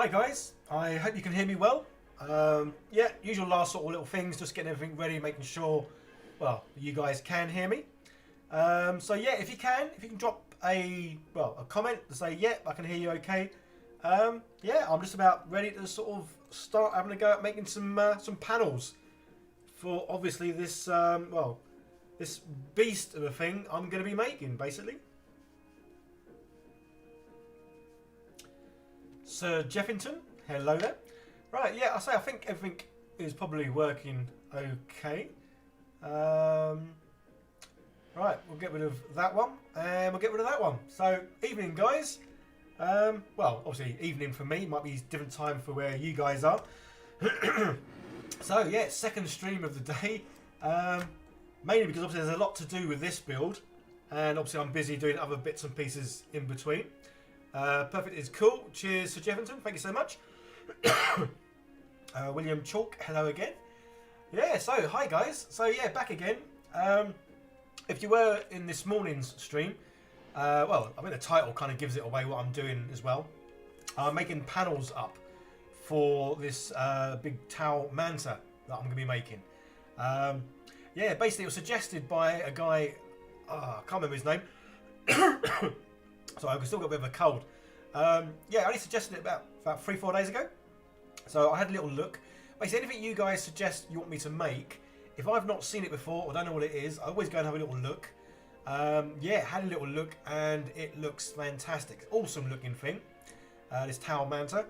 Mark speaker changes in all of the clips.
Speaker 1: Hi guys, I hope you can hear me well. Yeah, usual last sort of little things, just getting everything ready, making sure, well, you guys can hear me. So yeah, if you can drop a comment to say, yeah, I can hear you okay. Yeah, I'm just about ready to sort of start having a go at making some panels for obviously this this beast of a thing I'm going to be making basically. Sir Jeffington, hello there. Right, yeah, I think everything is probably working okay. Right, we'll get rid of that one, and we'll get rid of that one. So, evening, guys. Well, obviously, evening for me might be different time for where you guys are. So, yeah, second stream of the day. Mainly because obviously there's a lot to do with this build, and obviously I'm busy doing other bits and pieces in between. Perfect is cool. Cheers, Sir Jeffington. Thank you so much. William Chalk, hello again. Yeah, so hi guys. So yeah, back again. If you were in this morning's stream, well, I think the title kind of gives it away what I'm doing as well. I'm making panels up for this big towel manta that I'm going to be making. Yeah, basically it was suggested by a guy, I can't remember his name. So I've still got a bit of a cold. Yeah, I only suggested it about 3-4 days ago. So I had a little look. Basically, anything you guys suggest you want me to make, if I've not seen it before or don't know what it is, I always go and have a little look. Yeah, had a little look and it looks fantastic. Awesome looking thing. This towel manta.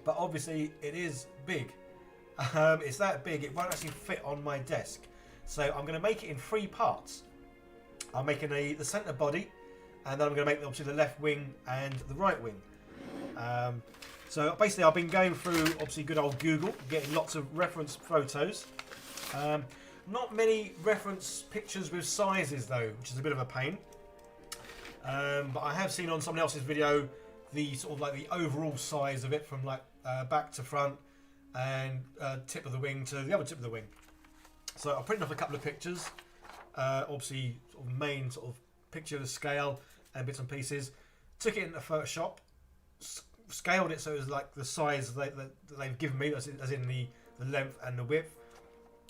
Speaker 1: But obviously it is big. It's that big, it won't actually fit on my desk. So I'm going to make it in 3 parts. I'm making the centre body, and then I'm going to make obviously the left wing and the right wing. So basically I've been going through obviously good old Google, getting lots of reference photos. Not many reference pictures with sizes though, which is a bit of a pain. But I have seen on someone else's video the sort of like the overall size of it from like back to front and tip of the wing to the other tip of the wing. So I printed off a couple of pictures, obviously sort of main sort of picture of the scale and bits and pieces. Took it into Photoshop, scaled it so it was like the size that they've given me, as in the length and the width.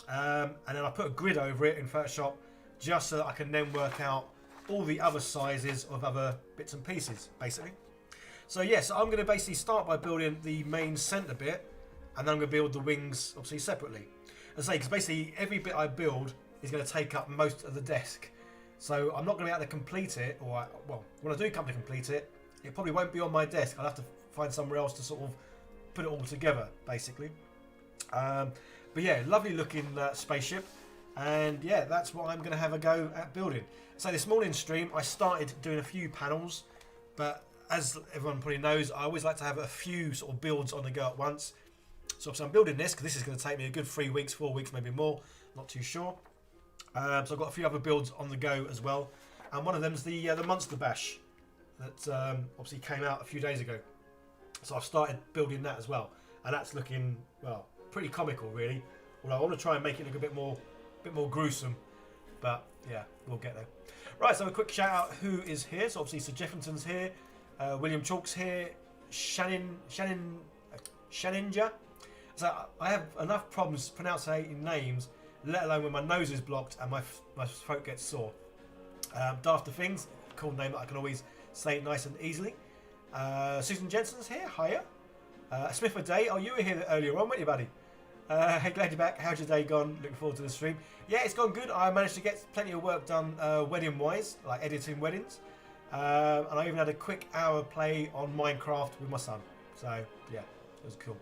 Speaker 1: And then I put a grid over it in Photoshop just so that I can then work out all the other sizes of other bits and pieces, basically. So yes, I'm going to basically start by building the main centre bit, and then I'm going to build the wings obviously separately. As I say, because basically every bit I build is going to take up most of the desk. So I'm not going to be able to complete it, or well, when I do come to complete it, it probably won't be on my desk. I'll have to find somewhere else to sort of put it all together, basically. But yeah, lovely looking spaceship, and yeah, that's what I'm going to have a go at building. So this morning's stream, I started doing a few panels, but as everyone probably knows, I always like to have a few sort of builds on the go at once. So I'm building this because this is going to take me a good 3 weeks, 4 weeks, maybe more. Not too sure. So I've got a few other builds on the go as well, and one of them's the Monster Bash that obviously came out a few days ago. So I've started building that as well, and that's looking, well, pretty comical really. Although I want to try and make it look a bit more gruesome, but yeah, we'll get there. Right, so a quick shout out who is here. So obviously Sir Jeffington's here, William Chalk's here, Shanninja. So I have enough problems pronouncing names, let alone when my nose is blocked and my throat gets sore. Dafter Things, cool name that I can always say it nice and easily. Susan Jensen's here, hiya. Smith a Day, oh, you were here earlier on, weren't you, buddy? Hey, glad you're back. How's your day gone? Looking forward to the stream. Yeah, it's gone good. I managed to get plenty of work done wedding-wise, like editing weddings. And I even had a quick hour play on Minecraft with my son. So, yeah, it was cool.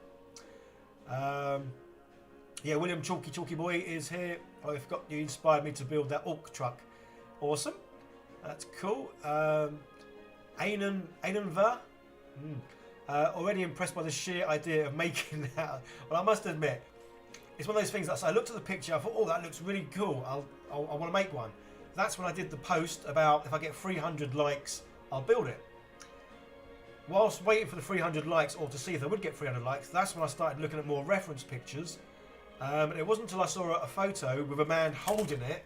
Speaker 1: Yeah, William Chalky Boy is here. I forgot you inspired me to build that Orc truck. Awesome. That's cool. Ainanva. Already impressed by the sheer idea of making that. Well, I must admit, it's one of those things that I looked at the picture, I thought, oh, that looks really cool. I want to make one. That's when I did the post about if I get 300 likes, I'll build it. Whilst waiting for the 300 likes, or to see if I would get 300 likes, that's when I started looking at more reference pictures. And it wasn't until I saw a photo with a man holding it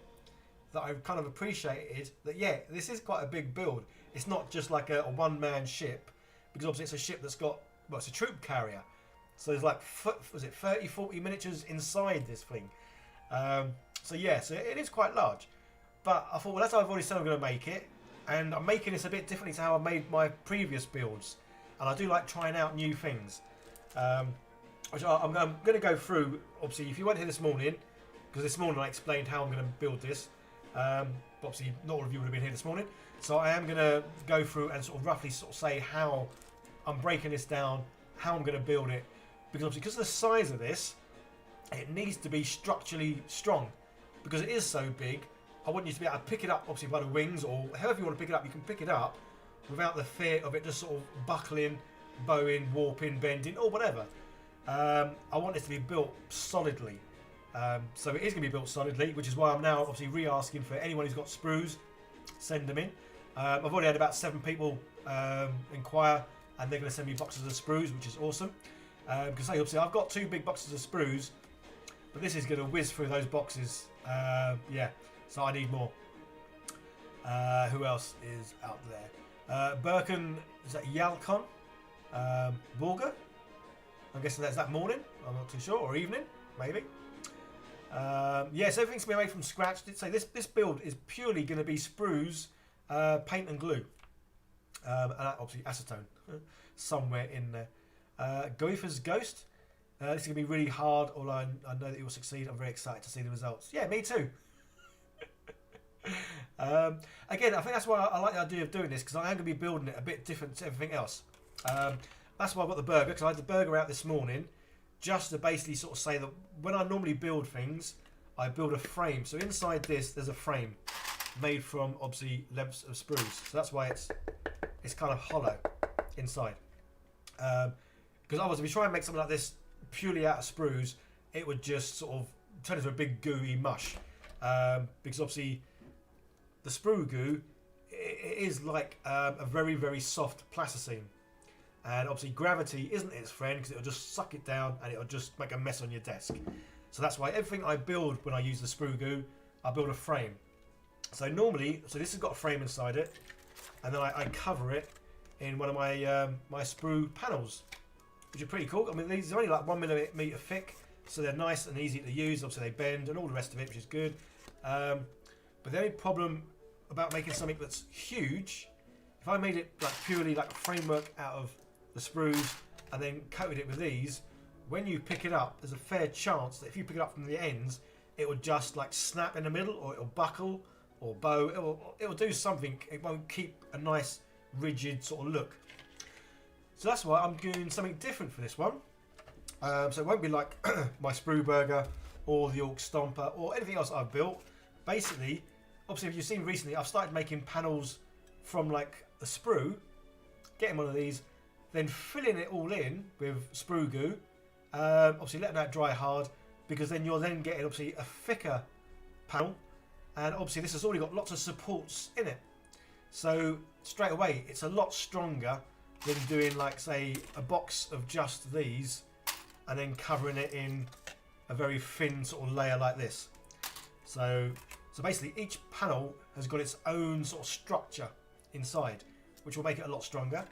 Speaker 1: that I kind of appreciated that, yeah, this is quite a big build. It's not just like a one-man ship, because obviously it's a ship that's got well, it's a troop carrier. So there's like, was it 30, 40 miniatures inside this thing. So yeah, so it is quite large. But I thought, well, that's how I've already said I'm going to make it. And I'm making this a bit differently to how I made my previous builds. And I do like trying out new things. Which I'm going to go through. Obviously, if you weren't here this morning, because this morning I explained how I'm going to build this. But obviously, not all of you would have been here this morning. So I am going to go through and sort of roughly sort of say how I'm breaking this down, how I'm going to build it. Because obviously, because of the size of this, it needs to be structurally strong. Because it is so big, I want you to be able to pick it up, obviously by the wings, or however you want to pick it up, you can pick it up without the fear of it just sort of buckling, bowing, warping, bending, or whatever. I want this to be built solidly. So it is going to be built solidly, which is why I'm now obviously re-asking for anyone who's got sprues, send them in. I've already had about 7 people inquire, and they're going to send me boxes of sprues, which is awesome. Because obviously I've got 2 big boxes of sprues, but this is going to whiz through those boxes. Yeah, so I need more. Who else is out there? Birken, is that Yalcon? Borger? I'm guessing that's that morning. I'm not too sure, or evening, maybe. Yes, everything's going to be made from scratch. So this build is purely going to be sprues, paint and glue, and obviously acetone somewhere in there. Goifer's Ghost. This is going to be really hard, although I know that it will succeed. I'm very excited to see the results. Yeah, me too. Again, I think that's why I like the idea of doing this, because I am going to be building it a bit different to everything else. That's why I got the burger, because I had the burger out this morning just to basically sort of say that when I normally build things, I build a frame. So inside this, there's a frame made from obviously lengths of sprues. So that's why it's kind of hollow inside. Because otherwise, if you try and make something like this purely out of sprues, it would just sort of turn into a big gooey mush. Because obviously, the sprue goo, it is like a very, very soft plasticine. And obviously gravity isn't its friend, because it'll just suck it down and it'll just make a mess on your desk. So that's why everything I build when I use the sprue goo, I build a frame. So normally, so this has got a frame inside it, and then I cover it in one of my my sprue panels, which are pretty cool. I mean, these are only like 1 millimeter thick, so they're nice and easy to use. Obviously they bend and all the rest of it, which is good. But the only problem about making something that's huge, if I made it like purely like a framework out of the sprues and then coated it with these, when you pick it up, there's a fair chance that if you pick it up from the ends, it will just like snap in the middle, or it'll buckle or bow. It'll do something. It won't keep a nice rigid sort of look. So that's why I'm doing something different for this one. So it won't be like my sprue burger or the Orc Stomper or anything else I've built. Basically, obviously, if you've seen recently, I've started making panels from like a sprue, getting one of these, then filling it all in with sprue goo. Obviously, letting that dry hard, because then you're then getting obviously a thicker panel, and obviously this has already got lots of supports in it. So straight away, it's a lot stronger than doing like say a box of just these, and then covering it in a very thin sort of layer like this. So basically each panel has got its own sort of structure inside, which will make it a lot stronger.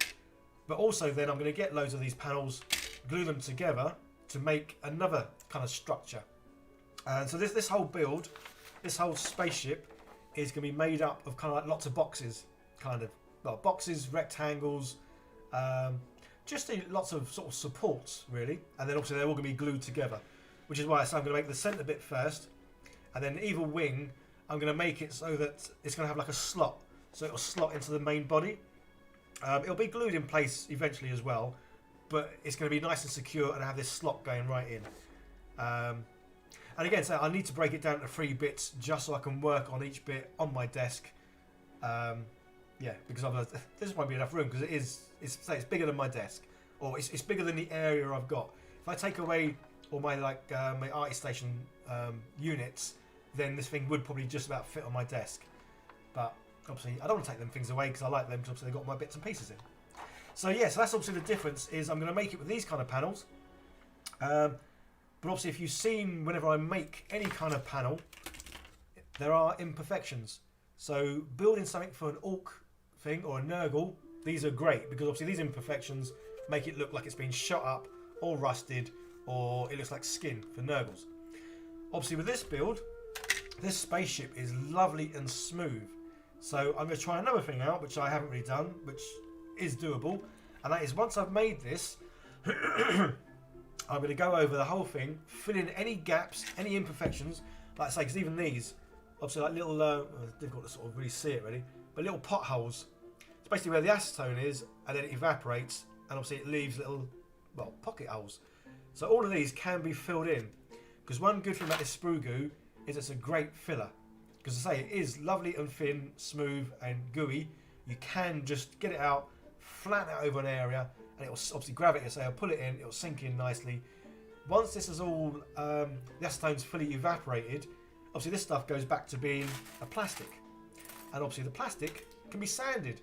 Speaker 1: But also then I'm going to get loads of these panels, glue them together to make another kind of structure. And so this whole build, this whole spaceship is going to be made up of kind of like lots of boxes, kind of, well, boxes, rectangles, just lots of sort of supports really. And then obviously they're all going to be glued together, which is why I say I'm going to make the centre bit first, and then either wing I'm going to make it so that it's going to have like a slot, so it'll slot into the main body. It'll be glued in place eventually as well, but it's going to be nice and secure and have this slot going right in. And again, so I need to break it down into 3 bits just so I can work on each bit on my desk. Yeah, because otherwise there won't be enough room, because it's bigger than my desk, or it's bigger than the area I've got. If I take away all my like my arty station units, then this thing would probably just about fit on my desk. But obviously I don't want to take them things away, because I like them, because obviously they've got my bits and pieces in. So yeah, so that's obviously the difference, is I'm going to make it with these kind of panels. But obviously if you've seen whenever I make any kind of panel, there are imperfections. So building something for an orc thing or a Nurgle, these are great, because obviously these imperfections make it look like it's been shot up or rusted, or it looks like skin for Nurgles. Obviously with this build, this spaceship is lovely and smooth. So I'm going to try another thing out, which I haven't really done, which is doable. And that is, once I've made this, I'm going to go over the whole thing, fill in any gaps, any imperfections. Like I say, because even these, obviously like little, difficult to sort of really see it really, but little potholes. It's basically where the acetone is, and then it evaporates, and obviously it leaves little, well, pocket holes. So all of these can be filled in. Because one good thing about this sprue goo is it's a great filler. Because I say, it is lovely and thin, smooth and gooey. You can just get it out, flatten it over an area, and it will obviously grab it, so I'll pull it in, it will sink in nicely. Once this is all, the acetone's fully evaporated, obviously this stuff goes back to being a plastic. And obviously the plastic can be sanded.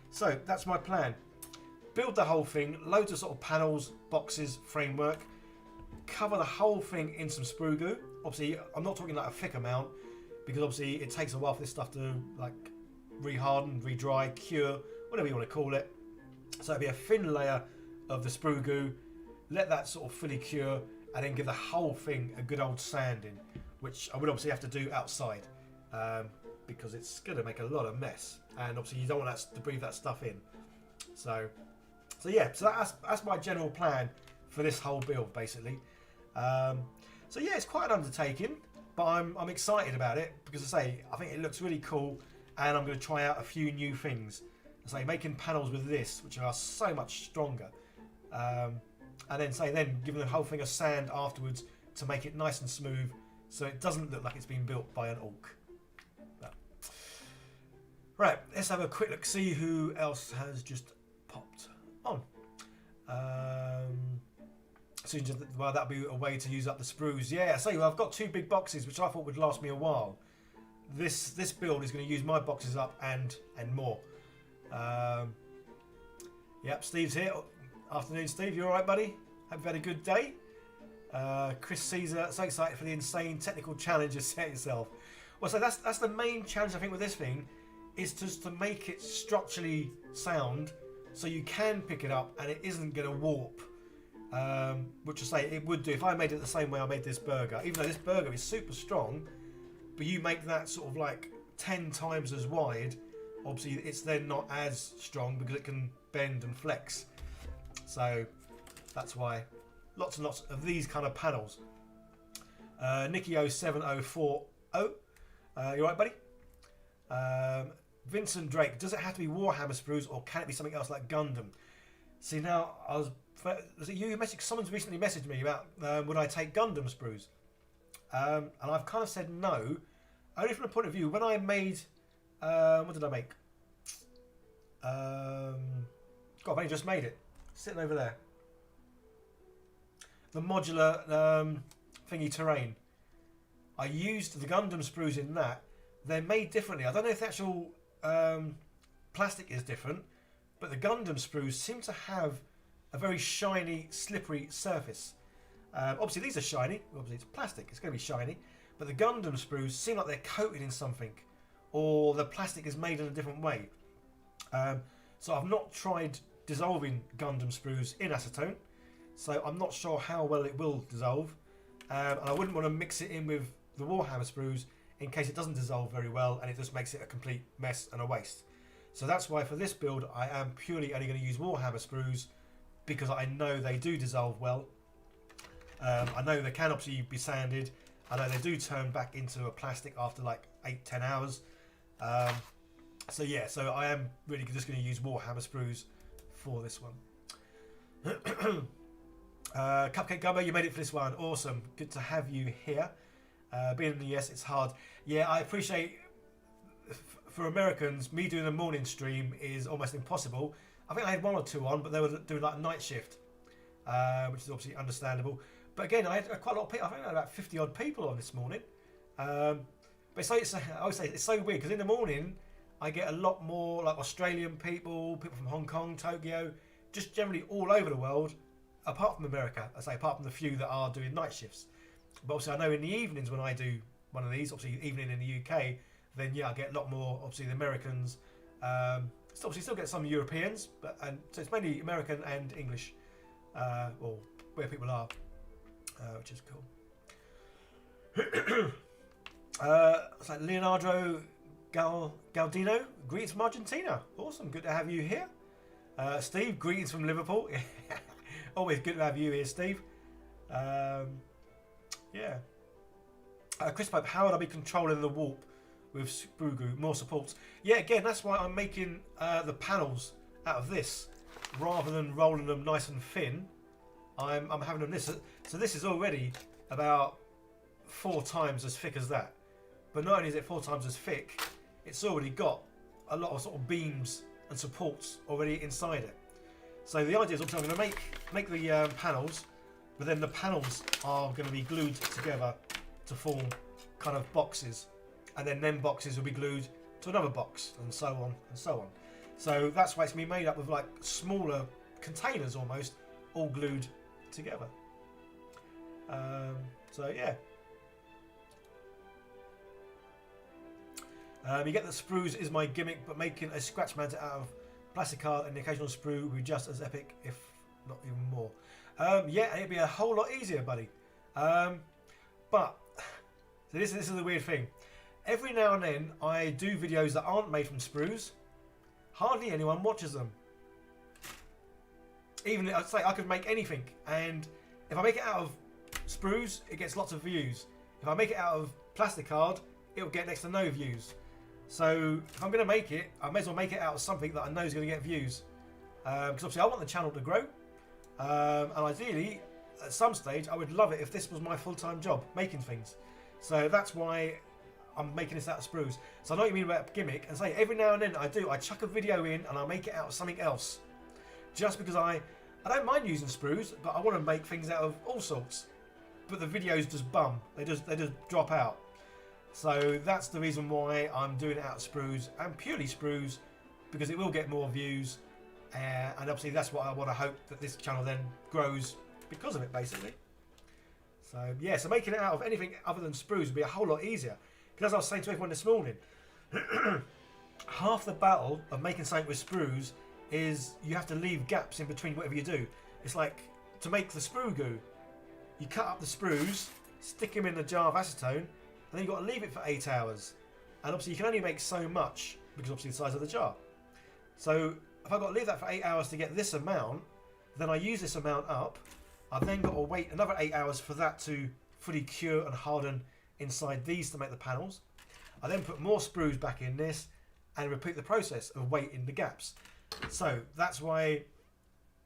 Speaker 1: So that's my plan. Build the whole thing, loads of sort of panels, boxes, framework. Cover the whole thing in some sprue goo. Obviously, I'm not talking like a thick amount, because obviously it takes a while for this stuff to like reharden, re-dry, cure, whatever you want to call it. So it'll be a thin layer of the sprue goo. Let that sort of fully cure, and then give the whole thing a good old sanding, which I would obviously have to do outside, because it's going to make a lot of mess, and obviously you don't want that to breathe that stuff in. So yeah, so that's my general plan for this whole build, basically. So yeah, it's quite an undertaking, but I'm excited about it, because I think it looks really cool, and I'm going to try out a few new things. Making panels with this, which are so much stronger, and then giving the whole thing a sand afterwards to make it nice and smooth, so it doesn't look like it's been built by an orc. But, right, let's have a quick look, see who else has just popped on. Well, that'll be a way to use up the sprues. Yeah, I've got 2 big boxes, which I thought would last me a while. This build is going to use my boxes up and more. Yep, Steve's here. Afternoon, Steve. You all right, buddy? Hope you've had a good day. Chris Caesar, so excited for the insane technical challenge you set yourself. Well, so that's the main challenge I think with this thing, is just to make it structurally sound, so you can pick it up and it isn't going to warp. Which it would do if I made it the same way I made this burger. Even though this burger is super strong, but you make that sort of like 10 times as wide, obviously it's then not as strong because it can bend and flex. So that's why lots and lots of these kind of panels. Nicky07040, you right, buddy? Vincent Drake, does it have to be Warhammer sprues, or can it be something else like Gundam? See, now was it you who messaged? Someone's recently messaged me about would I take Gundam sprues, and I've kind of said no, only from the point of view when I made what did I make? God, I've only just made it, sitting over there. The modular thingy terrain. I used the Gundam sprues in that. They're made differently. I don't know if the actual plastic is different, but the Gundam sprues seem to have a very shiny, slippery surface. Obviously these are shiny, obviously it's plastic, it's going to be shiny, but the Gundam sprues seem like they're coated in something, or the plastic is made in a different way. So I've not tried dissolving Gundam sprues in acetone, so I'm not sure how well it will dissolve, and I wouldn't want to mix it in with the Warhammer sprues in case it doesn't dissolve very well and it just makes it a complete mess and a waste. So that's why for this build I am purely only going to use Warhammer sprues, because I know they do dissolve well. I know they can obviously be sanded. I know they do turn back into a plastic after like 8-10 hours. So yeah, so I am really just going to use Warhammer sprues for this one. Cupcake Gumbo, you made it for this one. Awesome. Good to have you here. Being in the US, it's hard. Yeah, I appreciate, for Americans, me doing a morning stream is almost impossible. I think I had 1 or 2 on, but they were doing like a night shift, which is obviously understandable. But again, I had quite a lot of people. I think I had about 50 odd people on this morning. But I always say it's so weird, because in the morning I get a lot more like Australian people, people from Hong Kong, Tokyo, just generally all over the world, apart from America. I say apart from the few that are doing night shifts. But obviously I know in the evenings when I do one of these, obviously evening in the UK, then yeah, I get a lot more, obviously the Americans, So obviously still get some Europeans, but so it's mainly American and English, or where people are, which is cool. It's like Leonardo Galdino, greetings from Argentina. Awesome, good to have you here. Steve, greetings from Liverpool. Always good to have you here, Steve. Yeah. Chris Pope, how would I be controlling the warp with Sprue Goo? More supports. Yeah, again, that's why I'm making the panels out of this rather than rolling them nice and thin. I'm having them this. So this is already about 4 times as thick as that. But not only is it 4 times as thick, it's already got a lot of sort of beams and supports already inside it. So the idea is obviously I'm going to make the panels, but then the panels are going to be glued together to form kind of boxes, and then them boxes will be glued to another box, and so on and so on. So that's why it's going to be made up of like smaller containers almost, all glued together. So yeah. You get that sprues is my gimmick, but making a scratch manta out of plastic card and the occasional sprue would be just as epic, if not even more. Yeah, and it'd be a whole lot easier, buddy. But so this is the weird thing. Every now and then I do videos that aren't made from sprues. Hardly anyone watches them. Even I'd say I could make anything, and if I make it out of sprues, it gets lots of views. If I make it out of plastic card, it will get next to no views. So if I'm going to make it, I may as well make it out of something that I know is going to get views. Because obviously I want the channel to grow. And ideally, at some stage, I would love it if this was my full-time job, making things. So that's why I'm making this out of sprues. So I know what you mean about gimmick. And say every now and then I chuck a video in and I make it out of something else. Just because I don't mind using sprues, but I want to make things out of all sorts. But the videos just bum. They just drop out. So that's the reason why I'm doing it out of sprues and purely sprues, because it will get more views, and obviously that's what I want to hope that this channel then grows because of it, basically. So yeah, so making it out of anything other than sprues would be a whole lot easier. Because as I was saying to everyone this morning, half the battle of making something with sprues is you have to leave gaps in between whatever you do. It's like to make the sprue goo, you cut up the sprues, stick them in a jar of acetone, and then you've got to leave it for 8 hours. And obviously you can only make so much, because obviously the size of the jar. So if I've got to leave that for 8 hours to get this amount, then I use this amount up. I've then got to wait another 8 hours for that to fully cure and harden inside these to make the panels. I then put more sprues back in this and repeat the process of waiting the gaps. So that's why,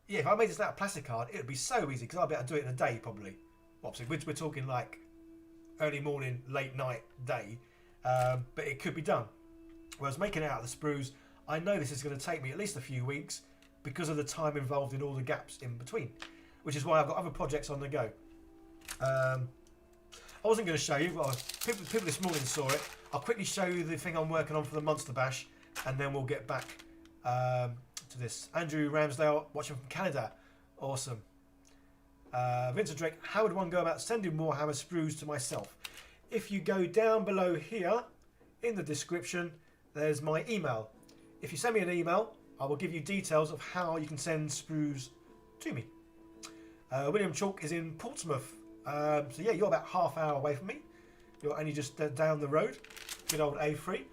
Speaker 1: yeah, if I made this out of plastic card, it would be so easy because I'll be able to do it in a day probably. Obviously, we're talking like early morning, late night, day, but it could be done. Whereas making it out of the sprues, I know this is going to take me at least a few weeks because of the time involved in all the gaps in between, which is why I've got other projects on the go. I wasn't going to show you, well, people this morning saw it. I'll quickly show you the thing I'm working on for the Monster Bash, and then we'll get back to this. Andrew Ramsdale, watching from Canada. Awesome. Vincent Drake, how would one go about sending Warhammer sprues to myself? If you go down below here in the description, there's my email. If you send me an email, I will give you details of how you can send sprues to me. William Chalk is in Portsmouth. So yeah, you're about half hour away from me. You're only just down the road. Good old A3.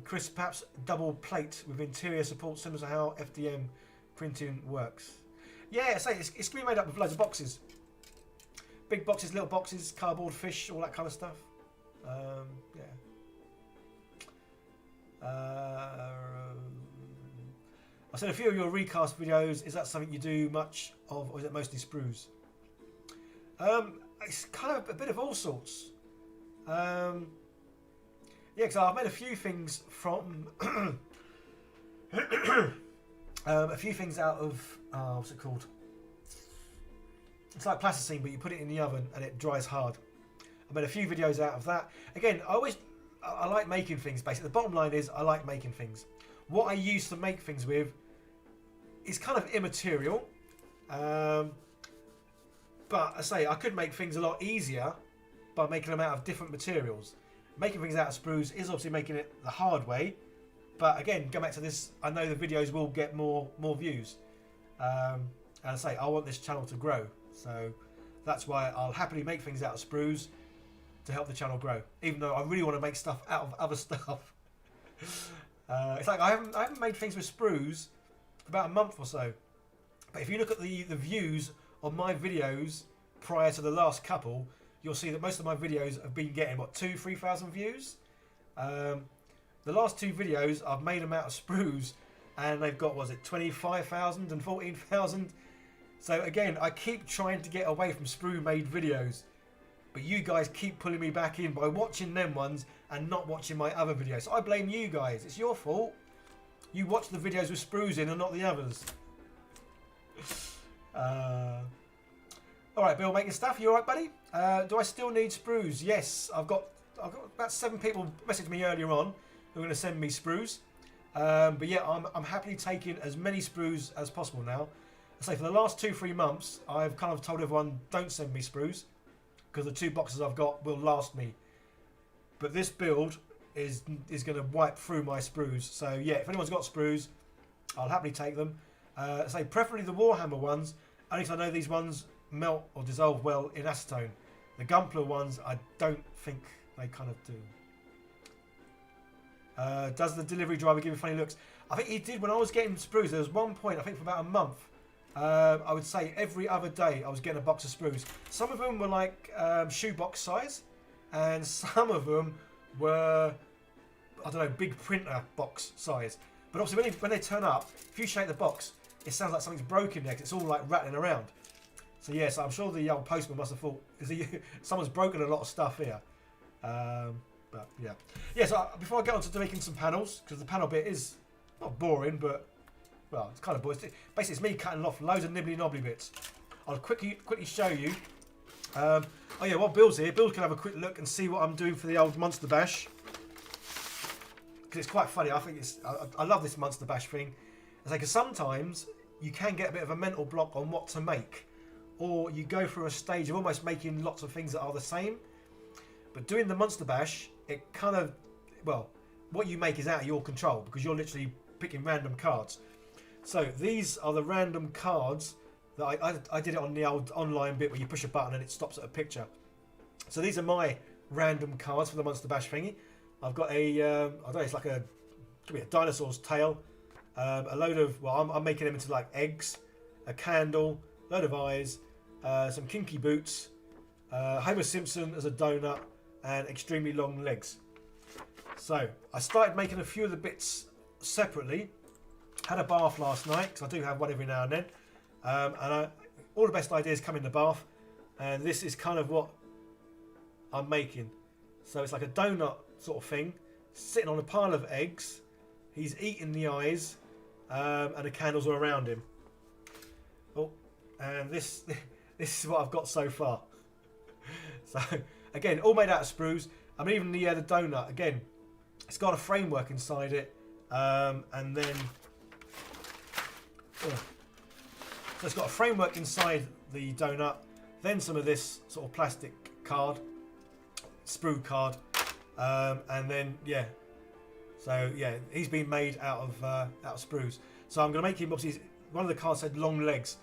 Speaker 1: Chris, perhaps double plate with interior support, similar to how FDM printing works. Yeah, I say it's going to be made up of loads of boxes. Big boxes, little boxes, cardboard, fish, all that kind of stuff. Yeah. I said a few of your recast videos. Is that something you do much of, or is it mostly sprues? It's kind of a bit of all sorts. Yeah, because I've made a few things from a few things out of what's it called? It's like plasticine, but you put it in the oven and it dries hard. I made a few videos out of that. Again, I like making things. Basically, the bottom line is I like making things. What I used to make things with is kind of immaterial, but I say I could make things a lot easier by making them out of different materials. making things out of sprues is obviously making it the hard way. But again, go back to this, I know the videos will get more views. And I say, I want this channel to grow. So that's why I'll happily make things out of sprues to help the channel grow. Even though I really want to make stuff out of other stuff. It's like I haven't made things with sprues for about a month or so. But if you look at the views on my videos prior to the last couple, you'll see that most of my videos have been getting, what, 2,000-3,000 views? The last 2 videos, I've made them out of sprues, and they've got, was it 25,000 and 14,000? So again, I keep trying to get away from sprue-made videos, but you guys keep pulling me back in by watching them ones and not watching my other videos. So I blame you guys. It's your fault. You watch the videos with sprues in and not the others. Alright, Bill, making stuff. You alright, buddy? Do I still need sprues? Yes, I've got about 7 people messaged me earlier on who are going to send me sprues. But yeah, I'm happily taking as many sprues as possible now. I say for the last 2-3 months, I've kind of told everyone don't send me sprues because the 2 boxes I've got will last me. But this build is going to wipe through my sprues. So yeah, if anyone's got sprues, I'll happily take them. I say preferably the Warhammer ones, only because I know these ones melt or dissolve well in acetone. The Gunpla ones, I don't think they kind of do. Does the delivery driver give you funny looks? I think he did when I was getting sprues. There was one point, I think for about a month, I would say every other day I was getting a box of sprues. Some of them were like shoebox size, and some of them were, I don't know, big printer box size. But obviously when they turn up, if you shake the box, it sounds like something's broken there, 'cause it's all like rattling around. So yes, I'm sure the old postman must have thought, someone's broken a lot of stuff here. But yeah. Yeah, so before I get on to making some panels, because the panel bit is not boring, but, well, it's kind of boring. Basically, it's me cutting off loads of nibbly-knobbly bits. I'll quickly show you. Oh yeah, while Bill's here, Bill can have a quick look and see what I'm doing for the old Monster Bash. Because it's quite funny. I think I love this Monster Bash thing. It's like, 'cause sometimes you can get a bit of a mental block on what to make. Or you go through a stage of almost making lots of things that are the same. But doing the Monster Bash, it kind of, well, what you make is out of your control because you're literally picking random cards. So these are the random cards that I did it on the old online bit where you push a button and it stops at a picture. So these are my random cards for the Monster Bash thingy. I've got a, I don't know, it's like a dinosaur's tail, a load of, well, I'm making them into like eggs, a candle, load of eyes, some kinky boots, Homer Simpson as a donut, and extremely long legs. So I started making a few of the bits separately. Had a bath last night because I do have one every now and then, and all the best ideas come in the bath, and this is kind of what I'm making. So it's like a donut sort of thing, sitting on a pile of eggs. He's eating the eyes, and the candles are around him. Oh, and this is what I've got so far. So again, all made out of sprues. I mean, even the donut, again, it's got a framework inside it, and then so it's got a framework inside the donut, then some of this sort of plastic card, sprue card, and then yeah. So yeah, he's been made out of sprues. So I'm going to make him, obviously, one of the cards said long legs.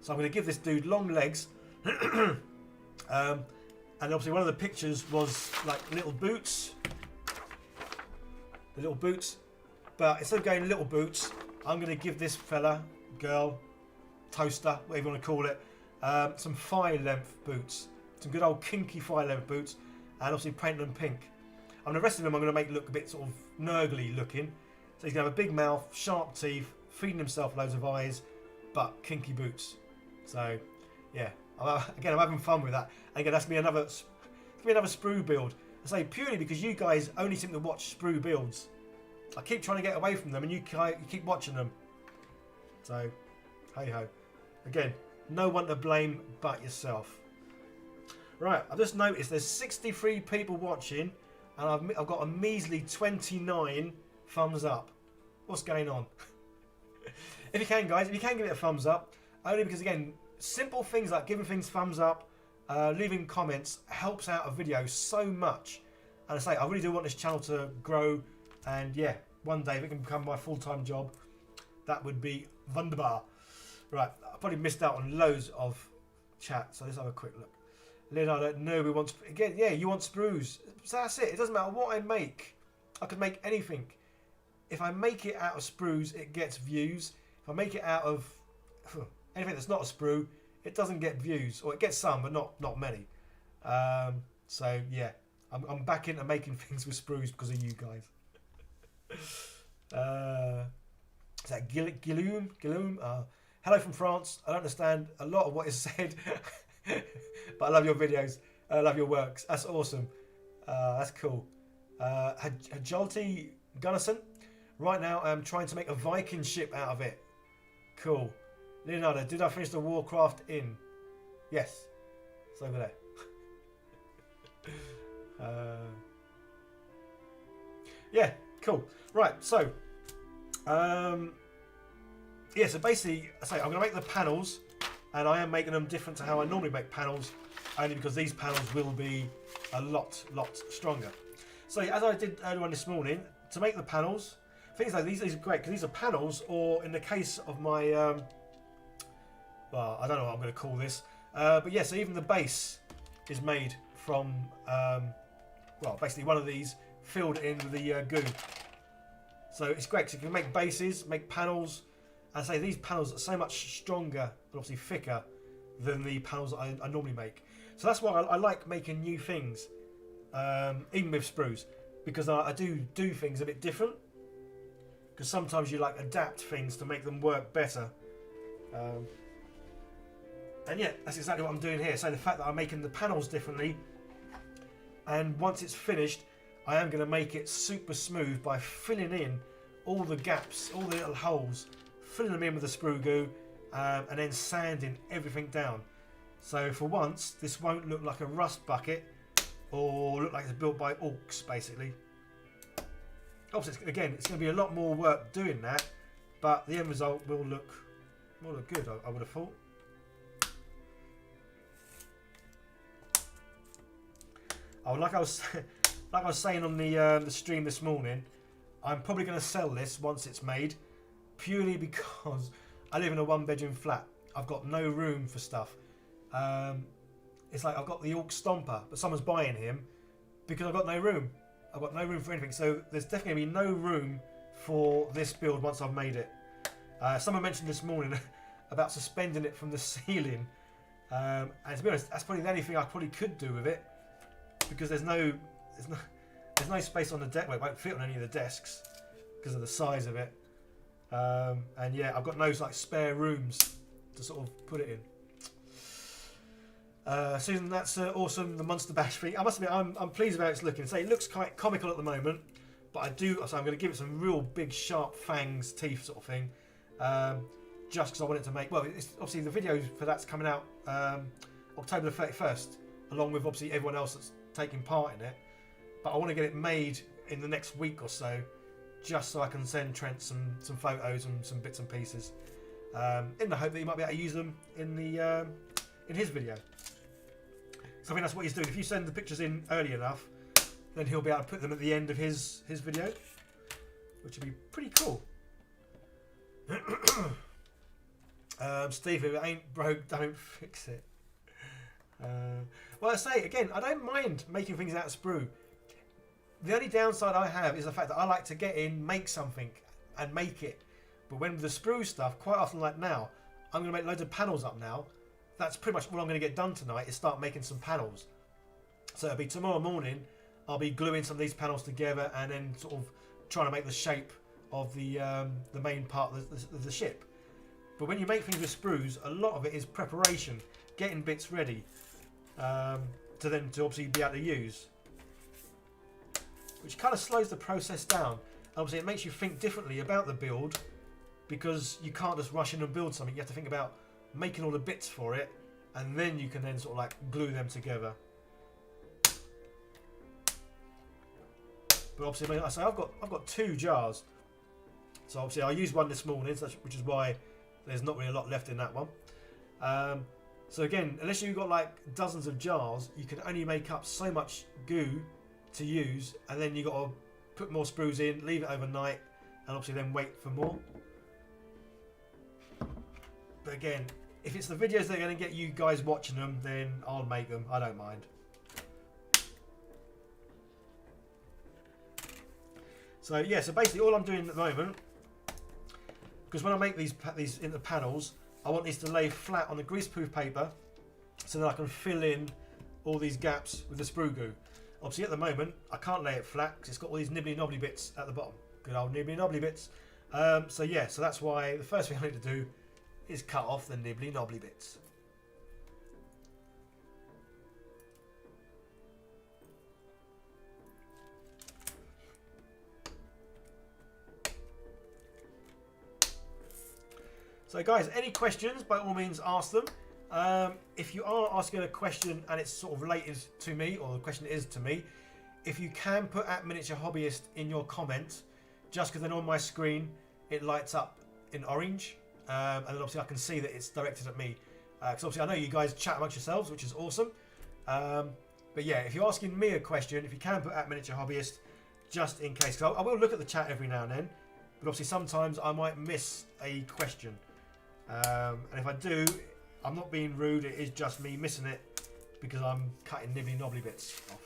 Speaker 1: So I'm going to give this dude long legs. And obviously one of the pictures was like little boots. The little boots. But instead of going little boots, I'm going to give this fella, girl, toaster, whatever you want to call it, some thigh length boots. Some good old kinky thigh length boots. And obviously paint them pink. And the rest of them I'm going to make look a bit sort of nurgly looking. So he's going to have a big mouth, sharp teeth, feeding himself loads of eyes, but kinky boots. So yeah, again, I'm having fun with that. And again, that's me another sprue build. I say purely because you guys only seem to watch sprue builds. I keep trying to get away from them, and you keep watching them. So hey ho. Again, no one to blame but yourself. Right, I've just noticed there's 63 people watching, and I've got a measly 29 thumbs up. What's going on? If you can, guys, if you can give it a thumbs up, only because again, simple things like giving things thumbs up, leaving comments helps out a video so much. And I say, I really do want this channel to grow, and yeah, one day if it can become my full-time job, that would be wunderbar. Right, I probably missed out on loads of chat, so let's have a quick look. Leonardo, no, we want, again, yeah, you want sprues. So that's it. It doesn't matter what I make. I could make anything. If I make it out of sprues, it gets views. If I make it out of anything that's not a sprue, it doesn't get views, or it gets some, but not many. So yeah, I'm back into making things with sprues because of you guys. Is that Guillaume? Hello from France. I don't understand a lot of what is said, but I love your videos. I love your works. That's awesome. That's cool. Hajolti Gunnison. Right now, I'm trying to make a Viking ship out of it. Cool. Leonardo, did I finish the Warcraft Inn? Yes. It's over there. Yeah, cool. Right, so yeah, so basically, I say I'm going to make the panels, and I am making them different to how I normally make panels, only because these panels will be a lot stronger. So as I did earlier on this morning, to make the panels, things like these are great because these are panels, or in the case of my, well, I don't know what I'm going to call this, but yeah, so even the base is made from, well, basically one of these filled in with the goo. So it's great because you can make bases, make panels. I say these panels are so much stronger, but obviously thicker than the panels that I normally make. So that's why I like making new things, even with sprues, because I do things a bit different. Because sometimes you like adapt things to make them work better. And yeah, that's exactly what I'm doing here. So the fact that I'm making the panels differently, and once it's finished, I am going to make it super smooth by filling in all the gaps, all the little holes, filling them in with the sprue goo, and then sanding everything down. So for once, this won't look like a rust bucket or look like it's built by orcs, basically. Obviously, again, it's going to be a lot more work doing that, but the end result will look good, I would have thought. Oh, like I was saying on the stream this morning, I'm probably going to sell this once it's made, purely because I live in a one-bedroom flat. I've got no room for stuff. It's like I've got the Orc Stomper, but someone's buying him because I've got no room. I've got no room for anything. So there's definitely going to be no room for this build once I've made it. Someone mentioned this morning about suspending it from the ceiling. And to be honest, that's probably the only thing I probably could do with it, because there's no space on the deck. Well, it won't fit on any of the desks because of the size of it. And yeah, I've got no like spare rooms to sort of put it in. Susan, that's awesome. The Monster Bash thing. I must admit, I'm pleased about it's looking. So it looks quite comical at the moment, but so I'm going to give it some real big, sharp fangs, teeth sort of thing. Just because I want it to make. Well, it's, obviously the video for that's coming out October the 31st, along with obviously everyone else that's taking part in it. But I want to get it made in the next week or so, just so I can send Trent some photos and some bits and pieces, in the hope that he might be able to use them in his video. So I think that's what he's doing. If you send the pictures in early enough, then he'll be able to put them at the end of his video, which would be pretty cool. Steve, if it ain't broke, don't fix it. Well, I say again, I don't mind making things out of sprue. The only downside I have is the fact that I like to get in, make something, and make it. But when with the sprue stuff, quite often, like now, I'm going to make loads of panels up now. That's pretty much what I'm going to get done tonight, is start making some panels. So it'll be tomorrow morning, I'll be gluing some of these panels together and then sort of trying to make the shape of the main part of the ship. But when you make things with sprues, a lot of it is preparation, getting bits ready to obviously be able to use, which kind of slows the process down. Obviously, it makes you think differently about the build, because you can't just rush in and build something. You have to think about making all the bits for it, and then you can then sort of like glue them together. But obviously, I say I've got 2 jars, so obviously I used one this morning, which is why there's not really a lot left in that one. So again, unless you've got like dozens of jars, you can only make up so much goo to use, and then you got to put more sprues in, leave it overnight, and obviously then wait for more. But again, if it's the videos that are going to get you guys watching them, then I'll make them. I don't mind. So yeah, so basically all I'm doing at the moment, because when I make these into panels, I want these to lay flat on the greaseproof paper, so that I can fill in all these gaps with the sprue goo. Obviously at the moment I can't lay it flat because it's got all these nibbly knobbly bits at the bottom. Good old nibbly knobbly bits. So yeah, so that's why the first thing I need to do is cut off the nibbly knobbly bits. So guys, any questions, by all means ask them. If you are asking a question and it's sort of related to me, or the question is to me, if you can put @miniature hobbyist in your comment, just because then on my screen it lights up in orange, and then obviously I can see that it's directed at me. Because obviously I know you guys chat amongst yourselves, which is awesome. But yeah, if you're asking me a question, if you can put @miniature hobbyist, just in case. Because I will look at the chat every now and then, but obviously sometimes I might miss a question. And if I do, I'm not being rude, it is just me missing it because I'm cutting nibbly knobbly bits off.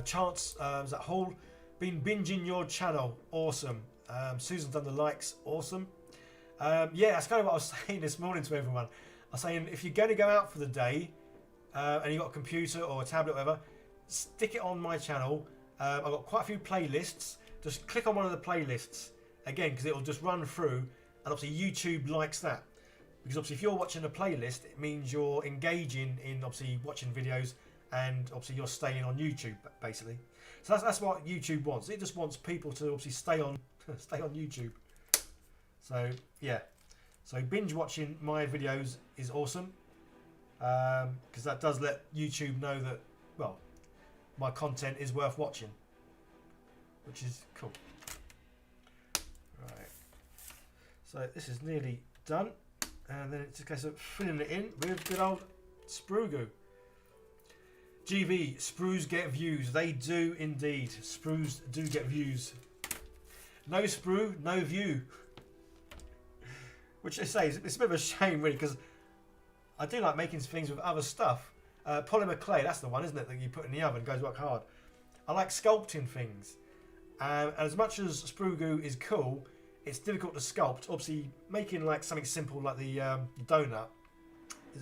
Speaker 1: Chance, is that Hall been binging your channel? Awesome. Susan's done the likes. Awesome. Yeah, that's kind of what I was saying this morning to everyone. I was saying, if you're going to go out for the day and you've got a computer or a tablet or whatever, stick it on my channel. I've got quite a few playlists. Just click on one of the playlists, again, because it'll just run through, and obviously YouTube likes that. Because obviously if you're watching a playlist, it means you're engaging in obviously watching videos, and obviously you're staying on YouTube, basically. So that's what YouTube wants. It just wants people to obviously stay on YouTube. So yeah, so binge watching my videos is awesome, because that does let YouTube know that, well, my content is worth watching, which is cool. Right, so this is nearly done, and then it's a case of filling it in with good old sprue goo. GV, sprues get views. They do indeed. Sprues do get views. No sprue, no view. Which they say, it's a bit of a shame really, because I do like making things with other stuff. Polymer clay, that's the one, isn't it, that you put in the oven, goes work hard. I like sculpting things. And as much as sprue goo is cool, it's difficult to sculpt. Obviously, making like something simple like the donut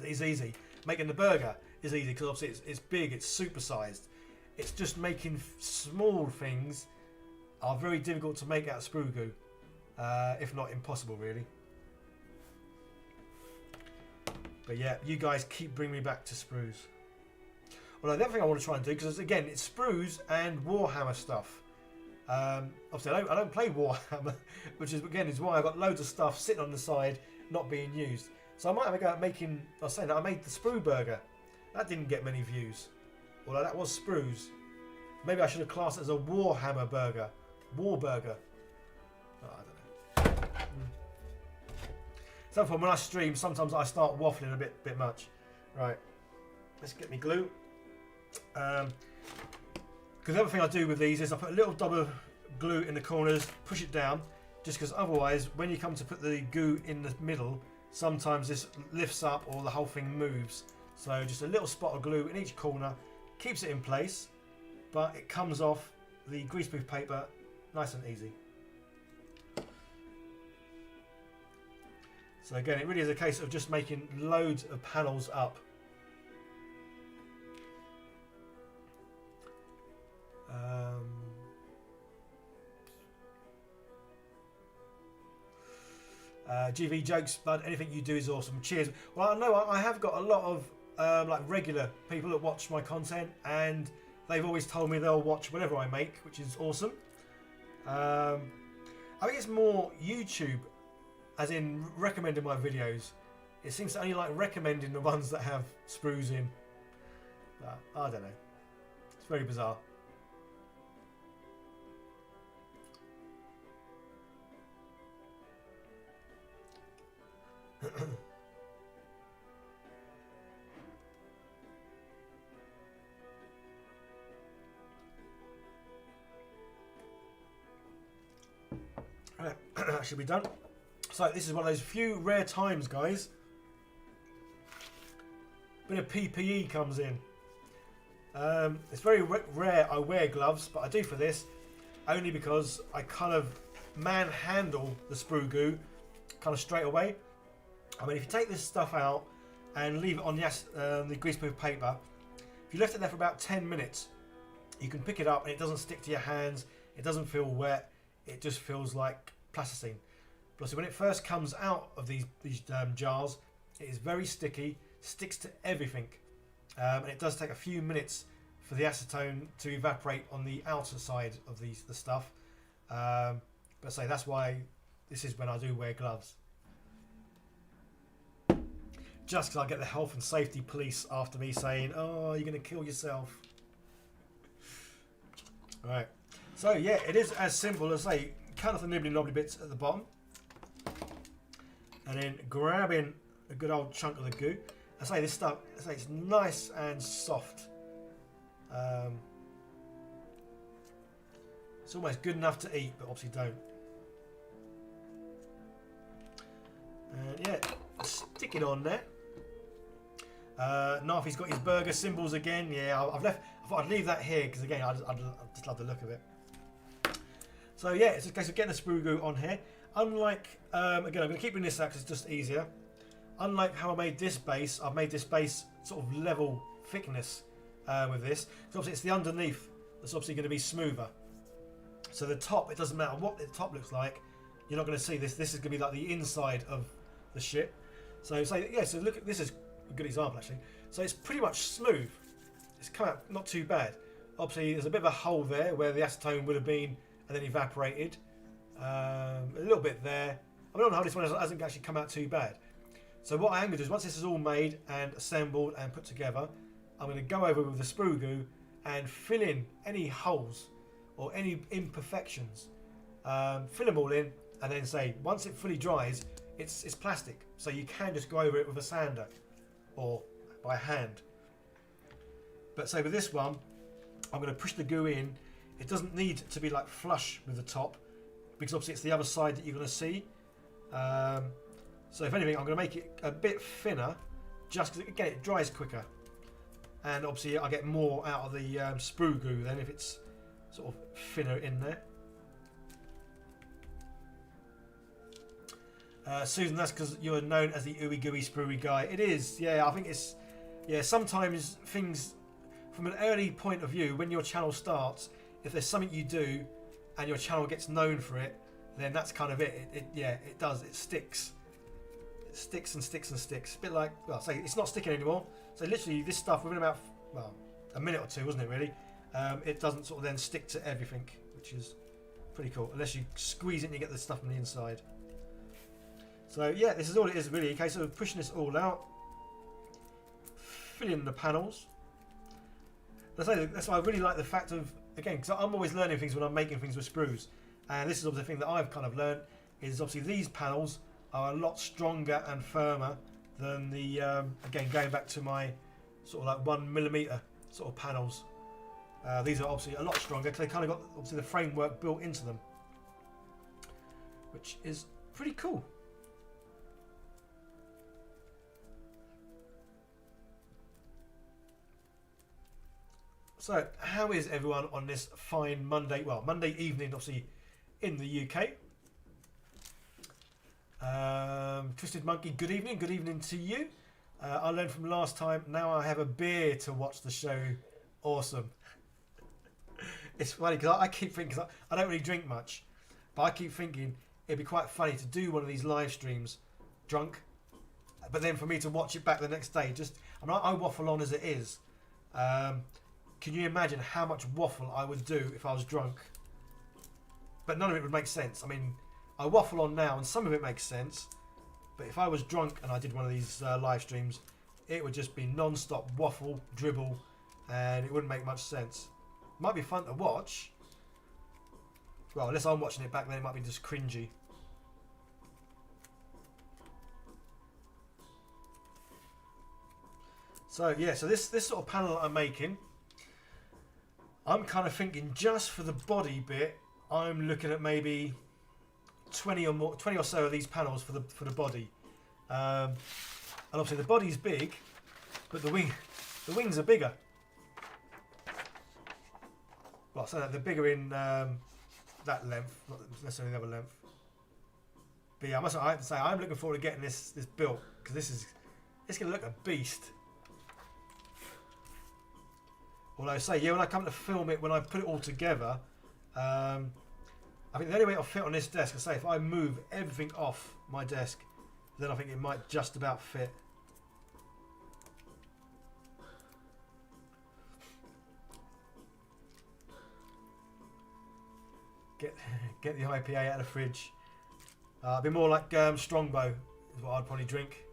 Speaker 1: is easy. Making the burger is easy because obviously it's big, it's supersized. It's just making small things are very difficult to make out of sprue goo, if not impossible really. But yeah, you guys keep bringing me back to sprues. Well, the other thing I want to try and do, because again it's sprues and Warhammer stuff. Obviously I don't play Warhammer, which is again is why I've got loads of stuff sitting on the side not being used. So I might have a go at making, I was saying that I made the sprue burger. That didn't get many views. Although that was sprues. Maybe I should have classed it as a Warhammer burger. War burger. Oh, I don't know. Sometimes when I stream, sometimes I start waffling a bit much. Right. Let's get me glue. Because the other thing I do with these is I put a little dab of glue in the corners, push it down, just because otherwise when you come to put the goo in the middle, sometimes this lifts up or the whole thing moves. So just a little spot of glue in each corner, keeps it in place, but it comes off the greaseproof paper nice and easy. So again, it really is a case of just making loads of panels up. GV jokes, but anything you do is awesome. Cheers. Well, I know I have got a lot of like regular people that watch my content, and they've always told me they'll watch whatever I make, which is awesome. I think it's more YouTube, as in recommending my videos. It seems to only like recommending the ones that have sprues in. I don't know. It's very bizarre. Right, that should be done. So this is one of those few rare times, guys. Bit of PPE comes in. It's very rare I wear gloves, but I do for this only because I kind of manhandle the sprue goo kind of straight away. I mean, if you take this stuff out and leave it on the greaseproof paper, if you left it there for about 10 minutes, you can pick it up and it doesn't stick to your hands. It doesn't feel wet. It just feels like plasticine. Plus, when it first comes out of these jars, it is very sticky, sticks to everything, and it does take a few minutes for the acetone to evaporate on the outer side of the stuff. But say that's why this is when I do wear gloves. Just because I get the health and safety police after me saying, "Oh, you're going to kill yourself." All right. So yeah, it is as simple as say, cut off the nibbly knobbly bits at the bottom, and then grabbing a good old chunk of the goo. I say this stuff, I say it's nice and soft. It's almost good enough to eat, but obviously don't. And yeah, stick it on there. Narfy's got his burger symbols again. Yeah, I thought I'd leave that here because again, I just love the look of it. So yeah, it's a case of getting the sprue goo on here. Unlike, again, I'm going to keep doing this out because it's just easier. Unlike how I made this base, I've made this base sort of level thickness with this. So obviously it's the underneath that's obviously going to be smoother. So the top, it doesn't matter what the top looks like, you're not going to see this. This is going to be like the inside of the ship. So yeah, so look at this is a good example actually. So it's pretty much smooth. It's come out not too bad. Obviously there's a bit of a hole there where the acetone would have been and then evaporated. A little bit there. I don't know how this one hasn't actually come out too bad. So what I am going to do is once this is all made and assembled and put together, I'm going to go over with the sprue goo and fill in any holes or any imperfections. Fill them all in and then say once it fully dries, it's plastic. So you can just go over it with a sander or by hand. But say with this one, I'm going to push the goo in. It doesn't need to be like flush with the top because obviously it's the other side that you're going to see. So if anything, I'm going to make it a bit thinner just because, again, it dries quicker. And obviously I get more out of the sprue goo then if it's sort of thinner in there. Susan, that's because you're known as the ooey gooey sprue guy. It is, yeah, I think it's, yeah, sometimes things, from an early point of view, when your channel starts, if there's something you do and your channel gets known for it, then that's kind of it. Yeah, it does, it sticks. It sticks and sticks and sticks. A bit like, well, say it's not sticking anymore. So literally this stuff within about, well, a minute or two, wasn't it really? It doesn't sort of then stick to everything, which is pretty cool. Unless you squeeze it and you get the stuff on the inside. So yeah, this is all it is really. A case of pushing this all out, filling the panels. That's why I really like the fact of, again, because I'm always learning things when I'm making things with sprues. And this is obviously the thing that I've kind of learned, is obviously these panels are a lot stronger and firmer than the, again, going back to my sort of like 1mm sort of panels. These are obviously a lot stronger because they kind of got obviously the framework built into them, which is pretty cool. So, how is everyone on this fine Monday? Well, Monday evening, obviously, in the UK. Twisted Monkey, good evening. Good evening to you. I learned from last time. Now I have a beer to watch the show. Awesome. It's funny because I keep thinking, cause I don't really drink much, but I keep thinking it'd be quite funny to do one of these live streams drunk, but then for me to watch it back the next day. Just, I mean, I waffle on as it is. Can you imagine how much waffle I would do if I was drunk? But none of it would make sense. I mean, I waffle on now and some of it makes sense, but if I was drunk and I did one of these live streams, it would just be non-stop waffle, dribble, and it wouldn't make much sense. Might be fun to watch. Well, unless I'm watching it back then, it might be just cringy. So yeah, so this sort of panel that I'm making, I'm kind of thinking just for the body bit, I'm looking at maybe 20 or so of these panels for the body. And obviously the body's big, but the wings are bigger. Well, so they're bigger in that length, not necessarily the other length. But yeah, I have to say I'm looking forward to getting this built, because it's going to look a beast. Although, say, yeah, when I come to film it, when I put it all together, I think the only way it'll fit on this desk, I say, if I move everything off my desk, then I think it might just about fit. Get the IPA out of the fridge. It'd be more like Strongbow is what I'd probably drink.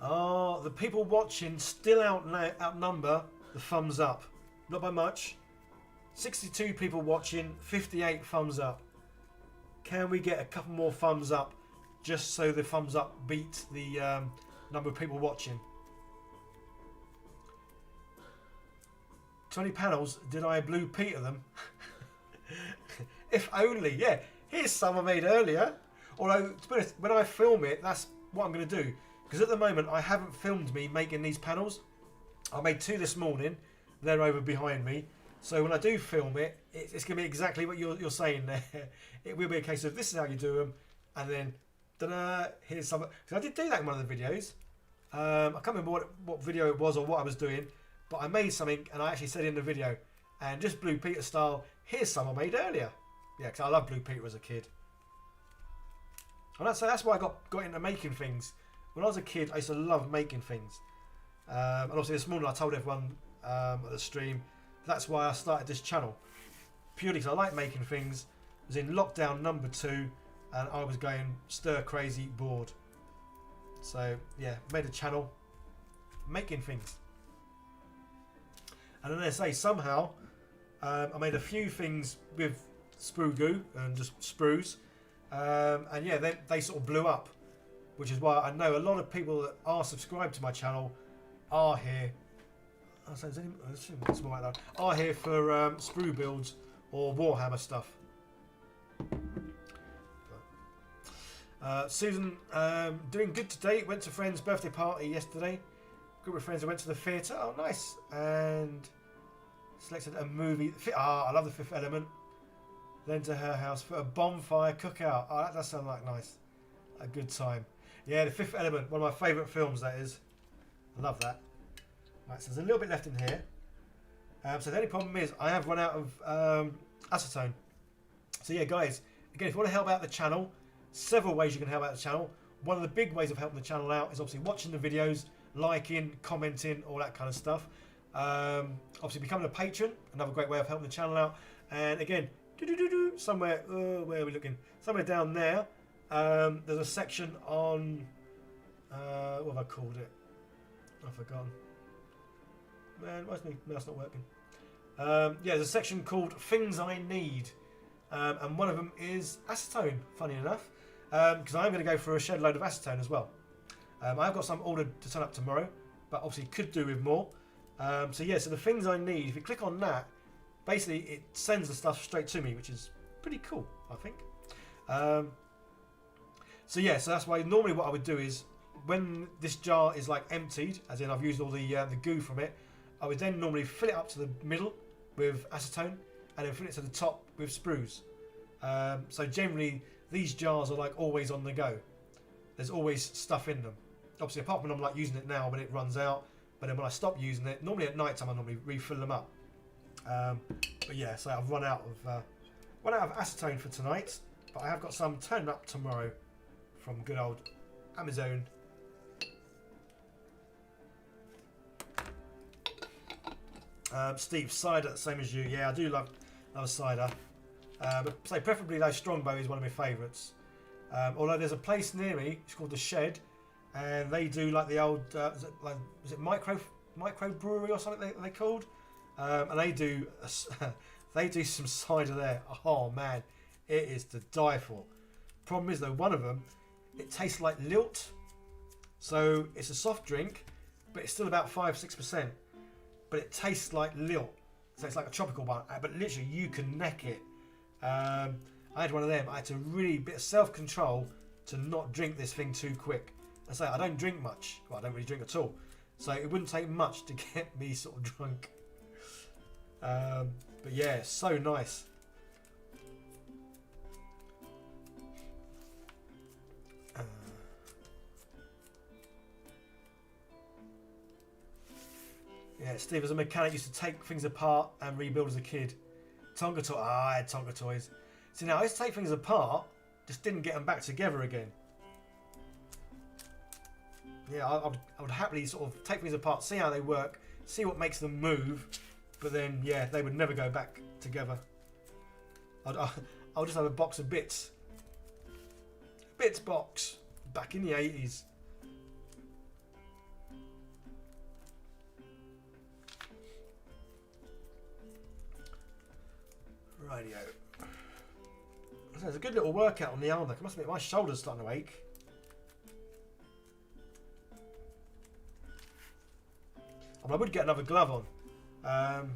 Speaker 1: Oh, the people watching still outnumber the thumbs up. Not by much. 62 people watching, 58 thumbs up. Can we get a couple more thumbs up just so the thumbs up beat the number of people watching? 20 panels, did I Blue Peter them? If only, yeah. Here's some I made earlier. Although, to be honest, when I film it, that's what I'm going to do. Because at the moment, I haven't filmed me making these panels. I made 2 this morning. They're over behind me. So when I do film it, it's going to be exactly what you're saying there. It will be a case of this is how you do them. And then, ta-da, here's some. Because I did do that in one of the videos. I can't remember what video it was or what I was doing. But I made something, and I actually said in the video, and just Blue Peter style, here's some I made earlier. Yeah, because I loved Blue Peter as a kid. And that's why I got into making things. When I was a kid, I used to love making things. And obviously this morning I told everyone at the stream, that's why I started this channel. Purely because I like making things. I was in lockdown number 2, and I was going stir crazy bored. So yeah, made a channel, making things. And then I say somehow I made a few things with sprue goo and just sprues, and yeah, they sort of blew up, which is why I know a lot of people that are subscribed to my channel are here. Are here for sprue builds or Warhammer stuff. Susan, doing good today. Went to a friend's birthday party yesterday. Group of friends who went to the theatre. Oh, nice. And selected a movie. I love The Fifth Element. Then to her house for a bonfire cookout. Oh, that does sound like nice. A good time. Yeah, The Fifth Element. One of my favourite films, that is. I love that. Right, so there's a little bit left in here. So the only problem is I have run out of acetone. So yeah, guys, again, if you want to help out the channel, several ways you can help out the channel. One of the big ways of helping the channel out is obviously watching the videos, liking, commenting, all that kind of stuff. Obviously becoming a patron, another great way of helping the channel out. And again, somewhere, where are we looking? Somewhere down there, there's a section on, what have I called it? I've forgotten. Man, why's my mouse not working? Yeah, there's a section called Things I Need. And one of them is acetone, funny enough. Because I'm going to go for a shed load of acetone as well. I've got some ordered to turn up tomorrow, but obviously could do with more. So yeah, so the things I need, if you click on that, basically it sends the stuff straight to me, which is pretty cool, I think. So yeah, so that's why normally what I would do is, when this jar is like emptied, as in I've used all the goo from it, I would then normally fill it up to the middle with acetone, and then fill it to the top with sprues. So generally, these jars are like always on the go. There's always stuff in them. Obviously, apart from when I'm like using it now when it runs out, but then when I stop using it, normally at night time I normally refill them up. But yeah, so I've run out of acetone for tonight, but I have got some turning up tomorrow from good old Amazon. Steve, cider, same as you. Yeah, I do love cider. But say preferably though, Strongbow is one of my favourites. Although there's a place near me, it's called The Shed, and they do like the old, is it micro brewery or something they called? And they do they do some cider there. Oh man, it is to die for. Problem is though, one of them, it tastes like lilt. So it's a soft drink, but it's still about 5-6%. But it tastes like lilt. So it's like a tropical one, but literally you can neck it. I had one of them. I had to really bit of self-control to not drink this thing too quick. I say I don't drink much. Well, I don't really drink at all. So it wouldn't take much to get me sort of drunk. But yeah, so nice. Yeah, Steve as a mechanic used to take things apart and rebuild as a kid. Tonka toy. Ah, I had Tonka toys. See, now I used to take things apart, just didn't get them back together again. Yeah, I would happily sort of take things apart, see how they work, see what makes them move, but then, yeah, they would never go back together. I'll just have a box of bits. Bits box, back in the 80s. Radio. So there's a good little workout on the arm. It must admit my shoulder's starting to ache. I mean, I would get another glove on. But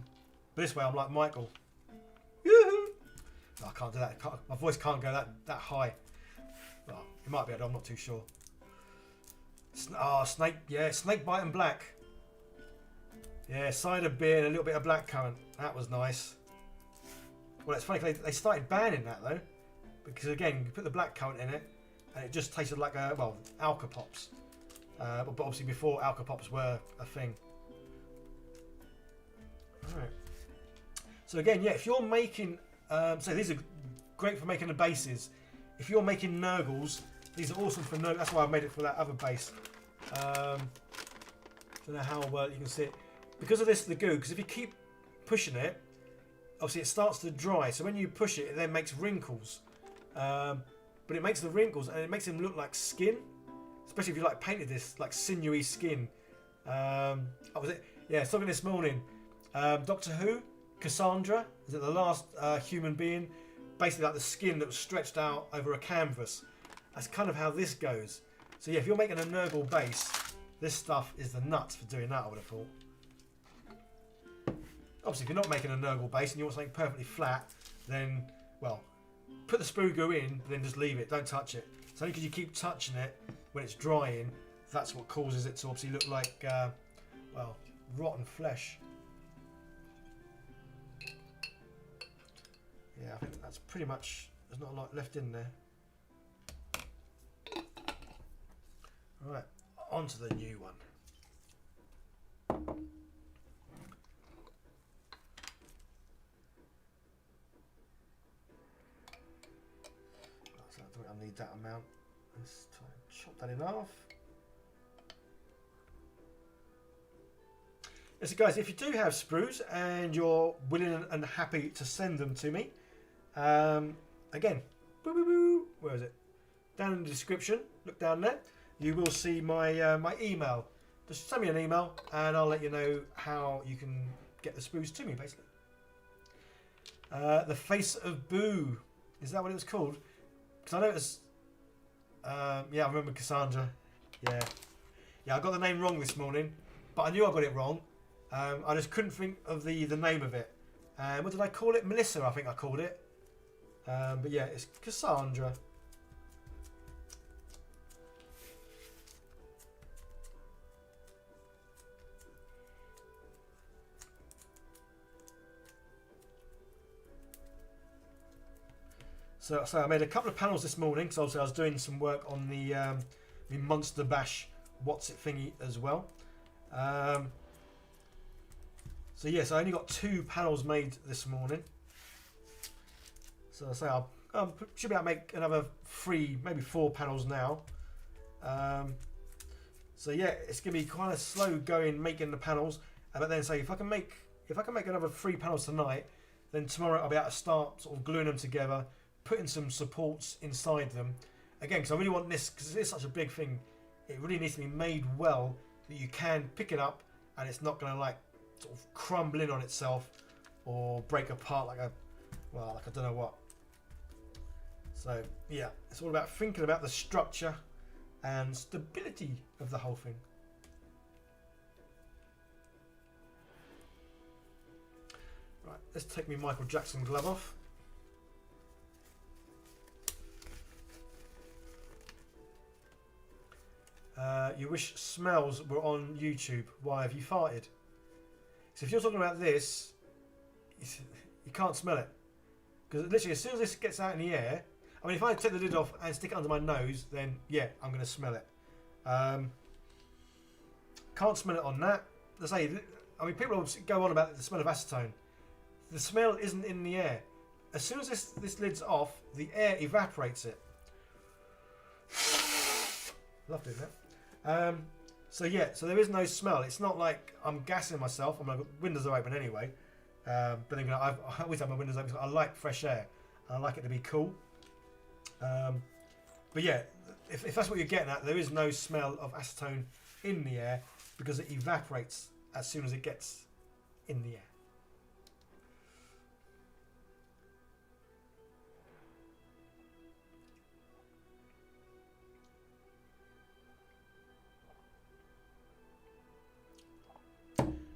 Speaker 1: this way I'm like Michael. Yoo-hoo! No, I can't do that. My voice can't go that high. Well, it might be, I'm not too sure. Snake, yeah, snake bite and black. Yeah, cider beer and a little bit of blackcurrant. That was nice. Well, it's funny, they started banning that though. Because again, you put the blackcurrant in it and it just tasted like, Alka Pops. But obviously before Alka Pops were a thing. Alright. So again, yeah, if you're making, so these are great for making the bases. If you're making Nurgles, these are awesome for Nurgles. That's why I made it for that other base. Don't know how well you can see it. Because of this, the goo, because if you keep pushing it, obviously it starts to dry. So when you push it, it then makes wrinkles. But it makes the wrinkles and it makes them look like skin. Especially if you like painted this like sinewy skin. Yeah, I was talking this morning. Doctor Who, Cassandra, is it the last human being? Basically like the skin that was stretched out over a canvas. That's kind of how this goes. So yeah, if you're making a Nurgle base, this stuff is the nuts for doing that, I would have thought. Obviously, if you're not making a Nurgle base and you want something perfectly flat, then, well, put the sprue goo in, but then just leave it. Don't touch it. It's only because you keep touching it when it's drying, that's what causes it to obviously look like, well, rotten flesh. Yeah, I think that's pretty much, there's not a lot left in there. Right, on to the new one. So I don't need that amount. Let's try and chop that in half. So guys, if you do have sprues and you're willing and happy to send them to me, again, where is it? Down in the description, look down there. You will see my my email. Just send me an email and I'll let you know how you can get the sprues to me, basically. The Face of Boo. Is that what it was called? Because I know it was... yeah, I remember Cassandra. Yeah. Yeah, I got the name wrong this morning, but I knew I got it wrong. I just couldn't think of the name of it. What did I call it? Melissa, I think I called it. But yeah, it's Cassandra. So I made a couple of panels this morning because obviously I was doing some work on the Monster Bash What's It thingy as well. So yes, I only got 2 panels made this morning. So I say I should be able to make another 3, maybe 4 panels now. So yeah, it's gonna be kind of slow going making the panels. But then say if I can make another 3 panels tonight, then tomorrow I'll be able to start sort of gluing them together, putting some supports inside them. Again, because I really want this, because it is such a big thing, it really needs to be made well that you can pick it up and it's not going to like sort of crumble in on itself or break apart like a, well, like I don't know what. So yeah, it's all about thinking about the structure and stability of the whole thing. Right, let's take me Michael Jackson glove off. You wish smells were on YouTube. Why have you farted? So if you're talking about this, you can't smell it. Because literally as soon as this gets out in the air, I mean if I take the lid off and stick it under my nose, then yeah, I'm going to smell it. Can't smell it on that. Let's say, I mean people go on about the smell of acetone. The smell isn't in the air. As soon as this lid's off, the air evaporates it. Love doing that. So yeah, so there is no smell. It's not like I'm gassing myself. I mean, my windows are open anyway. But then again, I always have my windows open because I like fresh air. And I like it to be cool. But yeah, if that's what you're getting at, there is no smell of acetone in the air because it evaporates as soon as it gets in the air.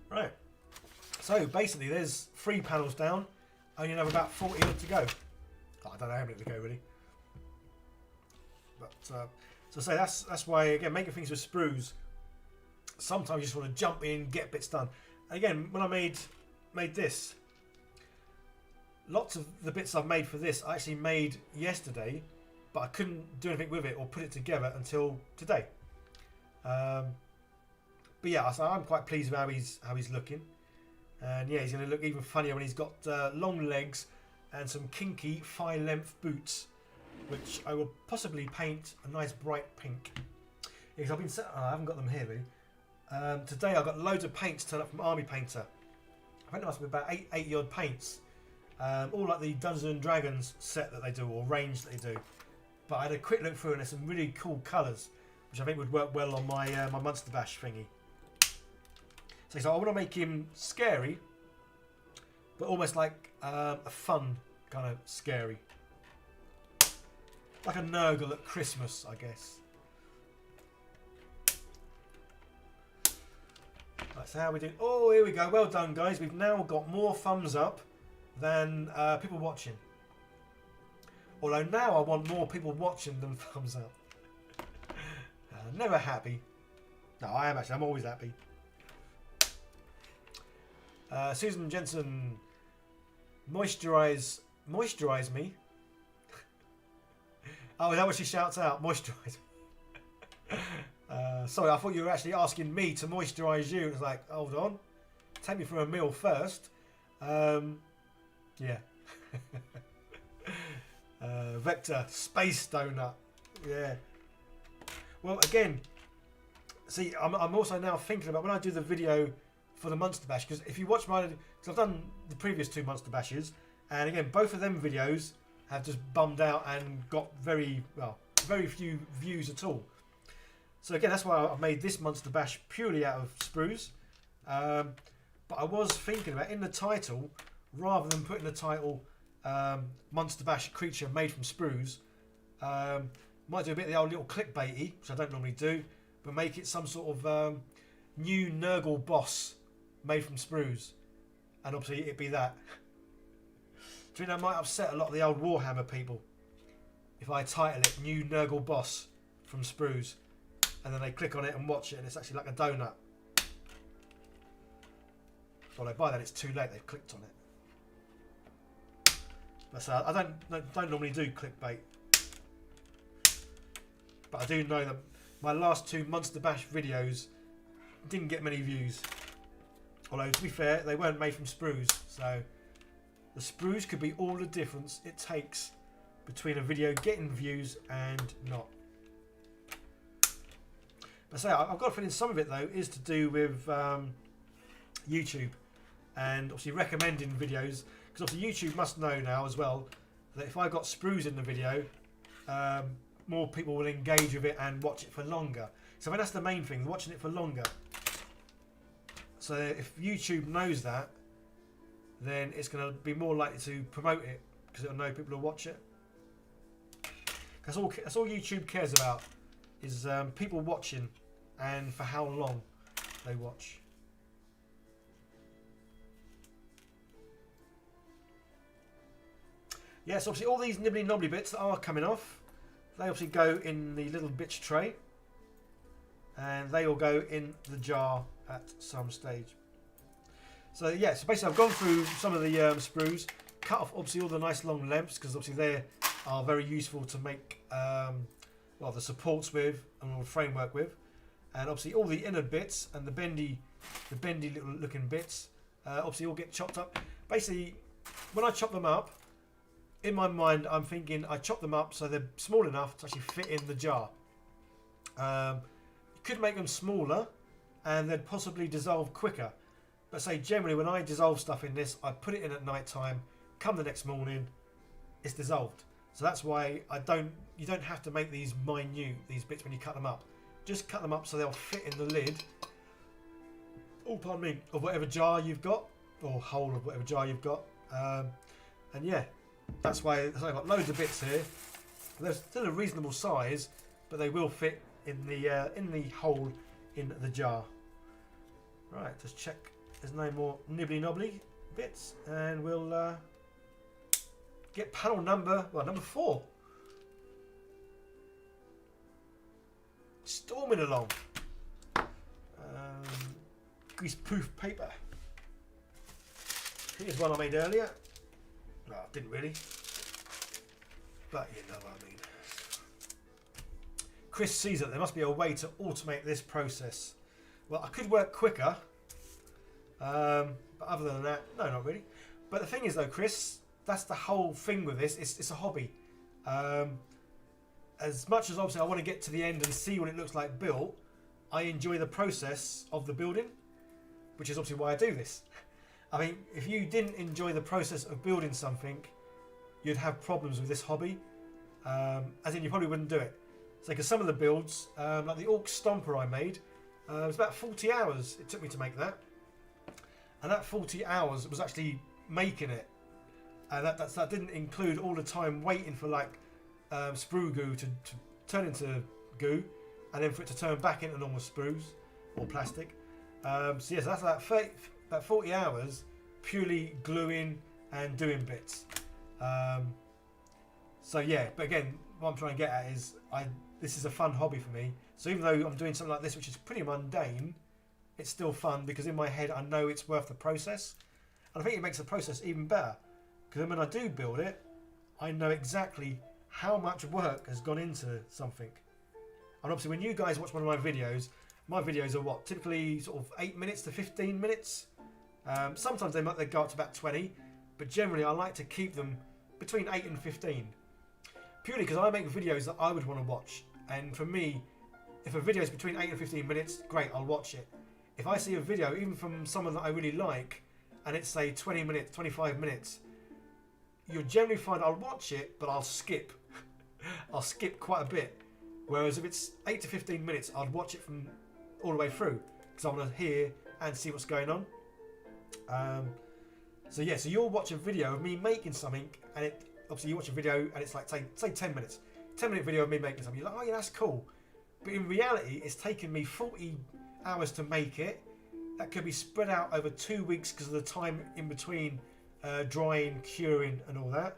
Speaker 1: Right, so basically there's 3 panels down, only have about 40 odd to go. Oh, I don't know how many to go really. But so say that's why again making things with sprues, sometimes you just want to jump in, get bits done. And again, when I made this, lots of the bits I've made for this I actually made yesterday, but I couldn't do anything with it or put it together until today. But yeah, so I'm quite pleased with how he's looking, and yeah, he's going to look even funnier when he's got long legs and some kinky thigh-length boots, which I will possibly paint a nice bright pink. Because I've been I haven't got them here really. Today I got loads of paints turned up from Army Painter. I think there must be about 80 odd paints, all like the Dungeons and Dragons set that they do or range that they do. But I had a quick look through and there's some really cool colours, which I think would work well on my my Monster Bash thingy. So I want to make him scary, but almost like a fun kind of scary. Like a Nurgle at Christmas, I guess. Right, so how are we doing? Oh, here we go. Well done, guys. We've now got more thumbs up than people watching. Although now I want more people watching than thumbs up. Never happy. No, I am actually. I'm always happy. Susan Jensen, moisturize me. Oh, is that what she shouts out? Moisturize. Sorry, I thought you were actually asking me to moisturize you. It's like, hold on, take me for a meal first. Yeah. Vector Space Donut. Yeah. Well, again, see, I'm also now thinking about when I do the video for the Monster Bash, because if you watch my, because I've done the previous 2 Monster Bashes, and again both of them videos have just bummed out and got very few views at all. So again, that's why I've made this Monster Bash purely out of sprues. But I was thinking about in the title, rather than putting the title Monster Bash creature made from sprues, might do a bit of the old little clickbaity, which I don't normally do, but make it some sort of new Nurgle boss made from sprues, and obviously it'd be that. Do you know, that might upset a lot of the old Warhammer people if I title it New Nurgle Boss from Sprues, and then they click on it and watch it and it's actually like a donut. Although by then it's too late, they've clicked on it. But I don't normally do clickbait, but I do know that my last 2 Monster Bash videos didn't get many views. Although to be fair, they weren't made from sprues, so the sprues could be all the difference it takes between a video getting views and not. But say I've got a feeling some of it though is to do with YouTube and obviously recommending videos, because obviously YouTube must know now as well that if I got sprues in the video, more people will engage with it and watch it for longer. So I mean, that's the main thing, watching it for longer. So if YouTube knows that, then it's going to be more likely to promote it because it'll know people will watch it. That's all YouTube cares about, is people watching and for how long they watch. Yes, obviously all these nibbly knobbly bits that are coming off, they obviously go in the little bitch tray, and they will go in the jar at some stage. So yeah, so basically I've gone through some of the sprues, cut off obviously all the nice long lengths, because obviously they are very useful to make well, the supports with and all the framework with, and obviously all the inner bits and the bendy little looking bits obviously all get chopped up. Basically, when I chop them up, in my mind I'm thinking I chop them up so they're small enough to actually fit in the jar. You could make them smaller and they'd possibly dissolve quicker. But say generally when I dissolve stuff in this, I put it in at night time, come the next morning, it's dissolved. So that's why you don't have to make these minute, these bits when you cut them up. Just cut them up so they'll fit in the lid, oh pardon me, of whatever jar you've got, or hole of whatever jar you've got. And yeah, that's why I've got loads of bits here. They're still a reasonable size, but they will fit in the hole in the jar. Right, just check there's no more nibbly knobbly bits, and we'll get panel number 4. Storming along. Greaseproof paper. Here's one I made earlier. No, I didn't really, but you know what I mean. Chris sees that there must be a way to automate this process. Well, I could work quicker, but other than that, no, not really. But the thing is though, Chris, that's the whole thing with this. It's a hobby. As much as obviously I want to get to the end and see what it looks like built, I enjoy the process of the building, which is obviously why I do this. I mean, if you didn't enjoy the process of building something, you'd have problems with this hobby. As in, you probably wouldn't do it. So, because some of the builds, like the Orc Stomper I made, it was about 40 hours it took me to make that. And that 40 hours was actually making it. That didn't include all the time waiting for like sprue goo to turn into goo, and then for it to turn back into normal sprues or plastic. So yes, that's about 40 hours purely gluing and doing bits. So yeah, but again, what I'm trying to get at is this is a fun hobby for me. So even though I'm doing something like this, which is pretty mundane, it's still fun because in my head I know it's worth the process, and I think it makes the process even better because when I do build it, I know exactly how much work has gone into something. And obviously when you guys watch one of my videos are what, typically sort of 8 minutes to 15 minutes. Sometimes they go up to about 20, but generally I like to keep them between 8 and 15. Purely because I make videos that I would want to watch. And for me, if a video is between 8 and 15 minutes, great, I'll watch it. If I see a video, even from someone that I really like, and it's say 20 minutes, 25 minutes, you'll generally find I'll watch it, but I'll skip. I'll skip quite a bit. Whereas if it's 8 to 15 minutes, I'd watch it from all the way through because I want to hear and see what's going on. So yeah, so you'll watch a video of me making something, and obviously you watch a video and it's like say 10 minutes, 10-minute video of me making something. You're like, oh yeah, that's cool. But in reality, it's taken me 40 hours to make it. That could be spread out over 2 weeks because of the time in between drying, curing, and all that.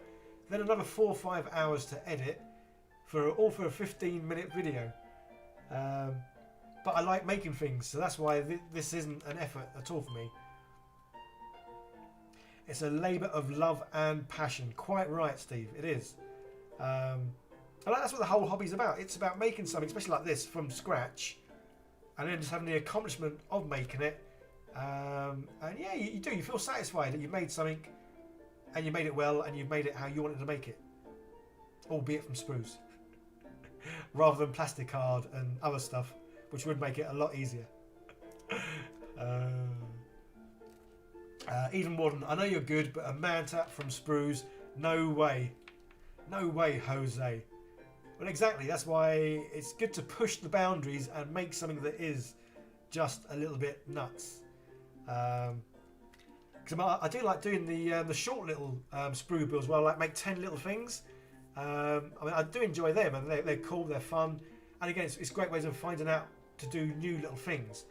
Speaker 1: Then another 4 or 5 hours to edit all for a 15-minute video. But I like making things, so that's why this isn't an effort at all for me. It's a labour of love and passion. Quite right, Steve. It is. And that's what the whole hobby's about. It's about making something, especially like this, from scratch, and then just having the accomplishment of making it. And yeah, you do. You feel satisfied that you've made something, and you made it well, and you've made it how you wanted to make it, albeit from sprues, rather than plastic card and other stuff, which would make it a lot easier. Eden Warden, I know you're good, but a MANTA from sprues, no way. No way, Jose. Well, exactly. That's why it's good to push the boundaries and make something that is just a little bit nuts. Because I do like doing the short little sprue builds where I like make 10 little things. I mean, I do enjoy them, and they're cool, they're fun, and again, it's great ways of finding out to do new little things.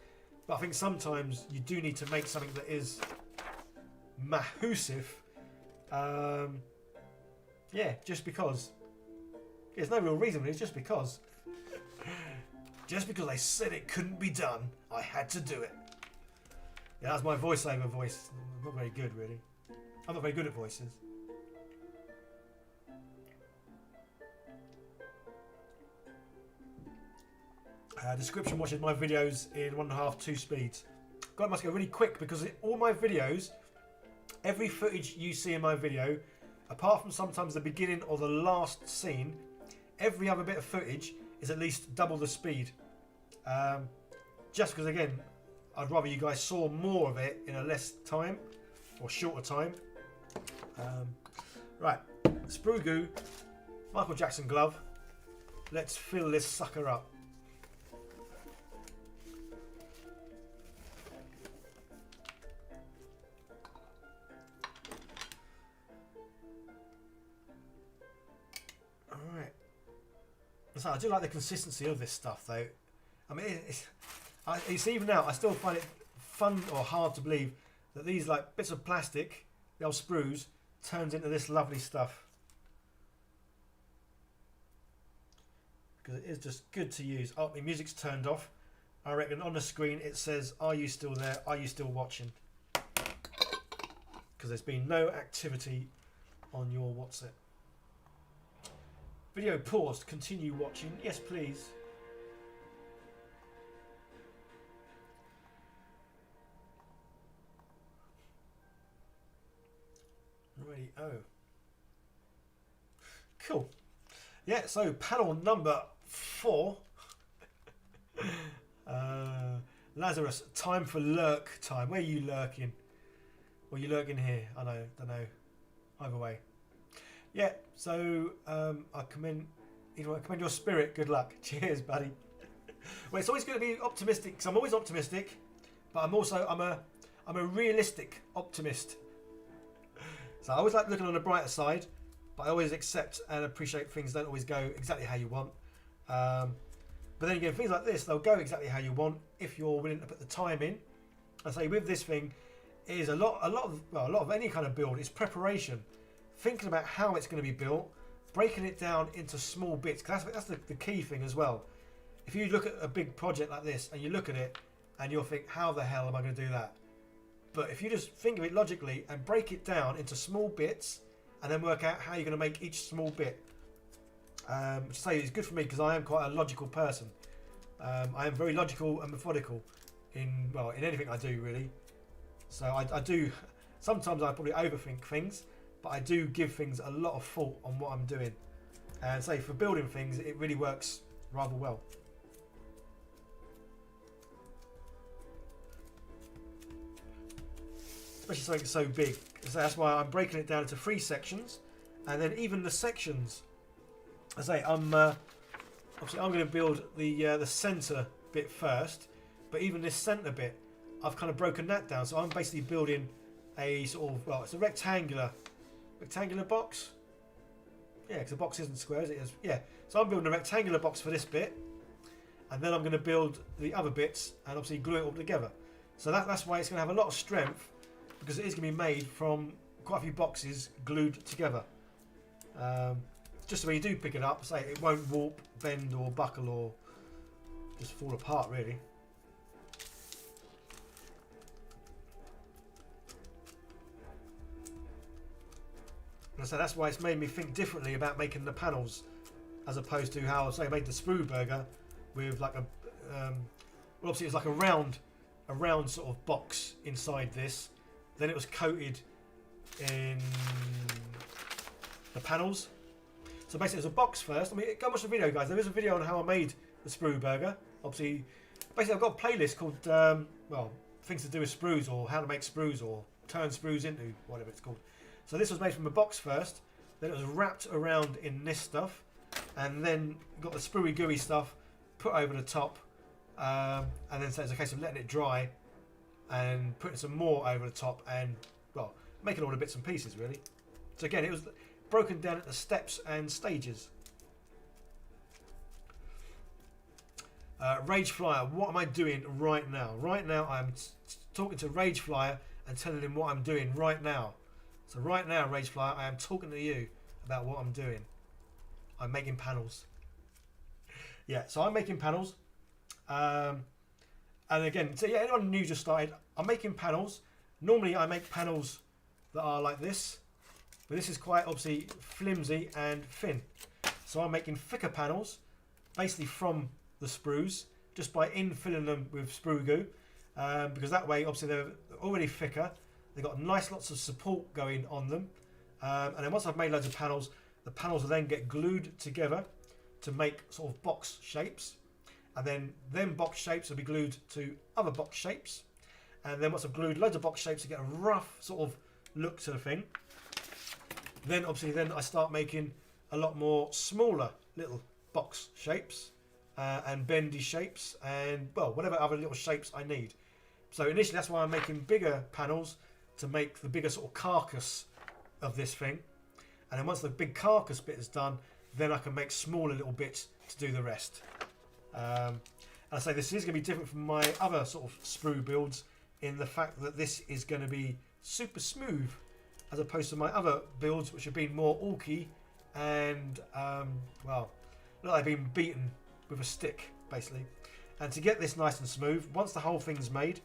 Speaker 1: But I think sometimes you do need to make something that is mahoosive. Yeah, just because. There's no real reason, it's just because. Just because they said it couldn't be done, I had to do it. Yeah, that's my voiceover voice. Not very good, really. I'm not very good at voices. Description watches my videos in 1.5, 2 speeds. God, it must go really quick because all my videos, every footage you see in my video, apart from sometimes the beginning or the last scene, every other bit of footage is at least double the speed. Just because, again, I'd rather you guys saw more of it in a less time or shorter time. Right, sprue goo, Michael Jackson glove. Let's fill this sucker up. Alright. So I do like the consistency of this stuff though. I mean, it's even now, I still find it fun or hard to believe that these like bits of plastic, the old sprues, turns into this lovely stuff. Because it is just good to use. Oh, my music's turned off. I reckon on the screen it says, are you still there? Are you still watching? Because there's been no activity on your what's it. Video paused. Continue watching. Yes, please. Ready? Oh. Cool. Yeah, so panel number 4. Lazarus, time for lurk time. Where are you lurking? Or are you lurking here? I know, don't know. Either way. Yeah, so I commend your spirit. Good luck. Cheers, buddy. Well, it's always going to be optimistic because I'm always optimistic, but I'm a realistic optimist. So I always like looking on the brighter side, but I always accept and appreciate things don't always go exactly how you want. But then again, things like this, they'll go exactly how you want if you're willing to put the time in. I say with this thing, it is a lot of any kind of build is preparation. Thinking about how it's going to be built, breaking it down into small bits. Because that's the key thing as well. If you look at a big project like this and you look at it and you'll think, how the hell am I going to do that? But if you just think of it logically and break it down into small bits and then work out how you're going to make each small bit. Which I say is good for me because I am quite a logical person. I am very logical and methodical in anything I do really. So I do, sometimes I probably overthink things, but I do give things a lot of thought on what I'm doing. And say for building things, it really works rather well. Especially something so big. So that's why I'm breaking it down into 3 sections. And then even the sections, I say obviously I'm going to build the centre bit first. But even this centre bit, I've kind of broken that down. So I'm basically building a sort of, well, it's a rectangular box. Yeah, because the box isn't square, is it? Yeah. So I'm building a rectangular box for this bit. And then I'm going to build the other bits and obviously glue it all together. So that's why it's going to have a lot of strength. Because it is going to be made from quite a few boxes glued together. Just so when you do pick it up, say it won't warp, bend or buckle or just fall apart really. And so that's why it's made me think differently about making the panels as opposed to how, say, I made the sprue burger with like a, well obviously it's like a round sort of box inside this. Then it was coated in the panels. So basically it was a box first. I mean, go watch the video, guys. There is a video on how I made the sprue burger. Obviously, basically I've got a playlist called, well, things to do with sprues or how to make sprues or turn sprues into, whatever it's called. So this was made from a box first. Then it was wrapped around in this stuff. And then got the sprue gooey stuff put over the top. And then so it's a case of letting it dry. And putting some more over the top and, well, making all the bits and pieces really. So again, it was broken down into steps and stages. Rage Flyer, what am I doing right now? Right now I'm talking to Rage Flyer and telling him what I'm doing right now. So right now, Rage Flyer, I am talking to you about what I'm doing. I'm making panels. Yeah, so I'm making panels. And again, so yeah, anyone new just started, I'm making panels. Normally I make panels that are like this, but this is quite obviously flimsy and thin. So I'm making thicker panels, basically from the sprues, just by infilling them with sprue goo, because that way obviously they're already thicker. They've got nice lots of support going on them, and then once I've made loads of panels, the panels will then get glued together to make sort of box shapes, and then them box shapes will be glued to other box shapes, and then once I've glued loads of box shapes to get a rough sort of look to the thing, then obviously then I start making a lot more smaller little box shapes and bendy shapes and, well, whatever other little shapes I need. So initially that's why I'm making bigger panels, to make the bigger sort of carcass of this thing, and then once the big carcass bit is done, then I can make smaller little bits to do the rest. And I say this is going to be different from my other sort of sprue builds in the fact that this is going to be super smooth as opposed to my other builds, which have been more orky and well, look like they've been beaten with a stick basically. And to get this nice and smooth, once the whole thing's made,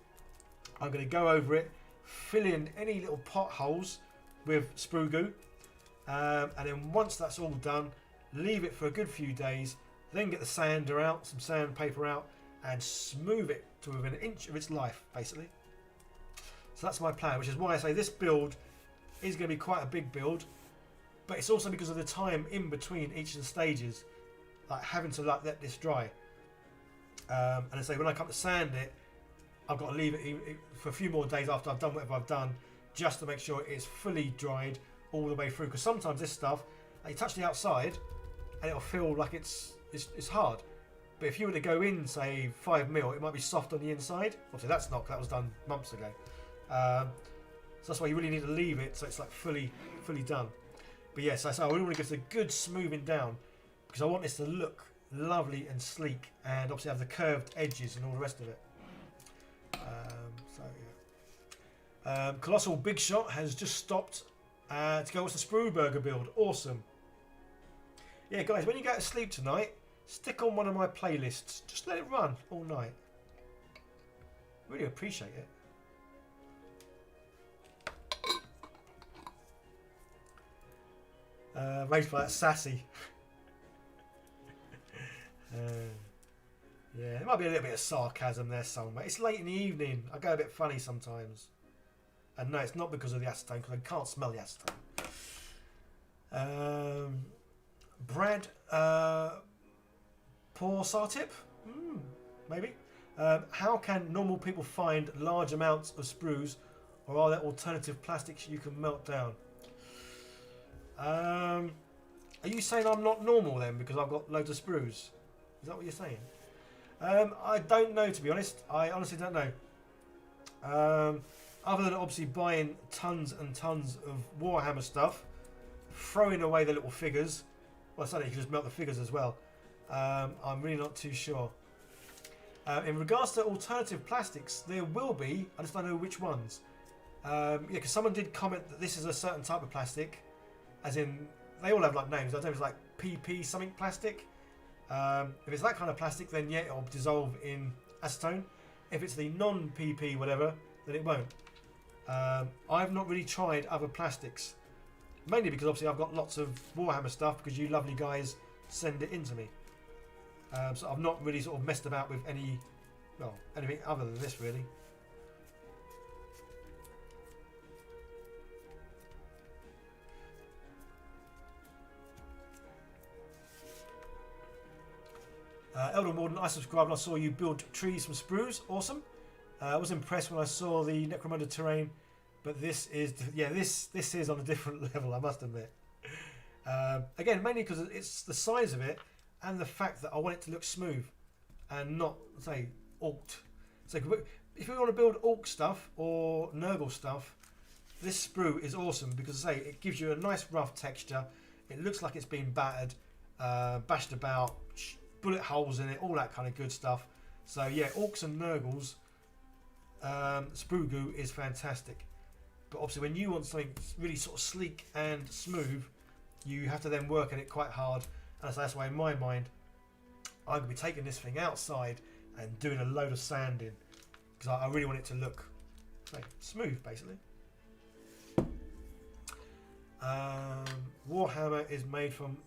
Speaker 1: I'm going to go over it, fill in any little potholes with sprue goo, and then once that's all done, leave it for a good few days, then get the sander out, some sandpaper out, and smooth it to within an inch of its life basically. So that's my plan, which is why I say this build is going to be quite a big build, but it's also because of the time in between each of the stages, like having to like let this dry. And I say when I come to sand it, I've got to leave it for a few more days after I've done whatever I've done, just to make sure it is fully dried all the way through. Because sometimes this stuff, you touch the outside and it'll feel like it's hard. But if you were to go in, say 5mm, it might be soft on the inside. Obviously that's not, 'cause that was done months ago. So that's why you really need to leave it so it's like fully done. But yes, I really want to get a good smoothing down, because I want this to look lovely and sleek, and obviously have the curved edges and all the rest of it. So yeah. Colossal Big Shot has just stopped to go watch the Sprue Burger build. Awesome. Yeah, guys, when you go to sleep tonight, stick on one of my playlists. Just let it run all night. Really appreciate it. Rage for that sassy. Yeah, there might be a little bit of sarcasm there somewhere. It's late in the evening. I go a bit funny sometimes. And no, it's not because of the acetone, because I can't smell the acetone. Brad Poor Sartip? Maybe. How can normal people find large amounts of sprues, or are there alternative plastics you can melt down? Are you saying I'm not normal then because I've got loads of sprues? Is that what you're saying? I don't know, to be honest. I honestly don't know. Other than obviously buying tons and tons of Warhammer stuff, throwing away the little figures. Well, certainly you can just melt the figures as well. I'm really not too sure. In regards to alternative plastics, there will be. I just don't know which ones. Yeah, because someone did comment that this is a certain type of plastic. As in, they all have like names. I don't know if it's like PP something plastic. If it's that kind of plastic, then yeah, it'll dissolve in acetone. If it's the non-PP whatever, then it won't. I've not really tried other plastics. Mainly because obviously I've got lots of Warhammer stuff, because you lovely guys send it in to me. So I've not really sort of messed about with anything other than this really. Elder Morden, I subscribed and I saw you build trees from sprues. Awesome. I was impressed when I saw the Necromunda terrain, but this is on a different level, I must admit. Again, mainly because it's the size of it and the fact that I want it to look smooth and not, say, orked. So if you want to build orc stuff or Nurgle stuff, this sprue is awesome because, say, it gives you a nice rough texture. It looks like it's been battered, bashed about, bullet holes in it, all that kind of good stuff. So yeah, Orcs and Nurgles, Sprue goo is fantastic. But obviously when you want something really sort of sleek and smooth, you have to then work at it quite hard. And so that's why in my mind, I'm going to be taking this thing outside and doing a load of sanding. Because I really want it to look smooth, basically. Warhammer is made from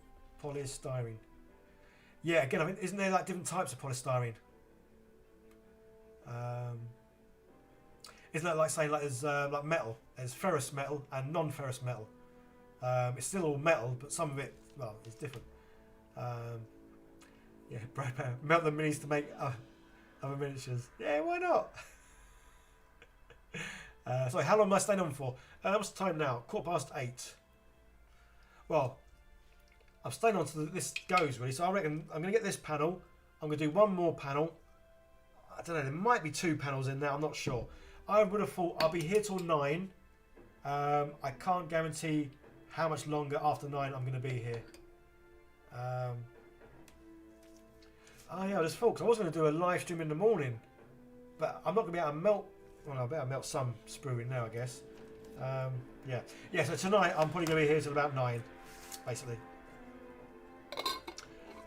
Speaker 1: polystyrene. Yeah, again, I mean, isn't there like different types of polystyrene? Isn't that like saying like there's like metal? There's ferrous metal and non-ferrous metal. It's still all metal, but some of it, well, is different. Yeah, melt the minis to make other miniatures. Yeah, why not? Sorry, how long am I staying on for? What's the time now? 8:15. Well, I'm staying on till this goes really, so I reckon I'm going to get this panel. I'm going to do one more panel. I don't know, there might be 2 panels in there, I'm not sure. I would have thought I'll be here till 9. I can't guarantee how much longer after 9 I'm going to be here. Oh yeah, I just thought, 'cause I was going to do a live stream in the morning, but I'm not going to be able to melt. Well, I better melt some sprue in now, I guess. Yeah. So tonight I'm probably going to be here till about 9, basically.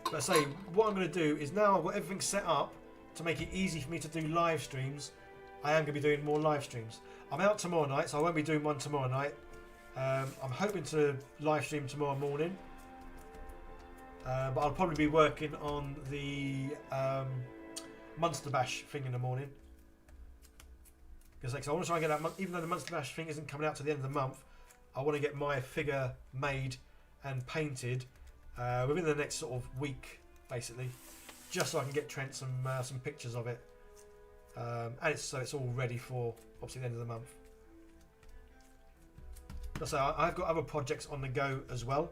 Speaker 1: But I say, what I'm going to do is now I've got everything set up to make it easy for me to do live streams. I am going to be doing more live streams. I'm out tomorrow night, so I won't be doing one tomorrow night. I'm hoping to live stream tomorrow morning. But I'll probably be working on the Monster Bash thing in the morning. Because I want to try and get that, even though the Monster Bash thing isn't coming out to the end of the month, I want to get my figure made and painted within the next sort of week, basically, just so I can get Trent some pictures of it, and so it's all ready for obviously the end of the month. So I've got other projects on the go as well.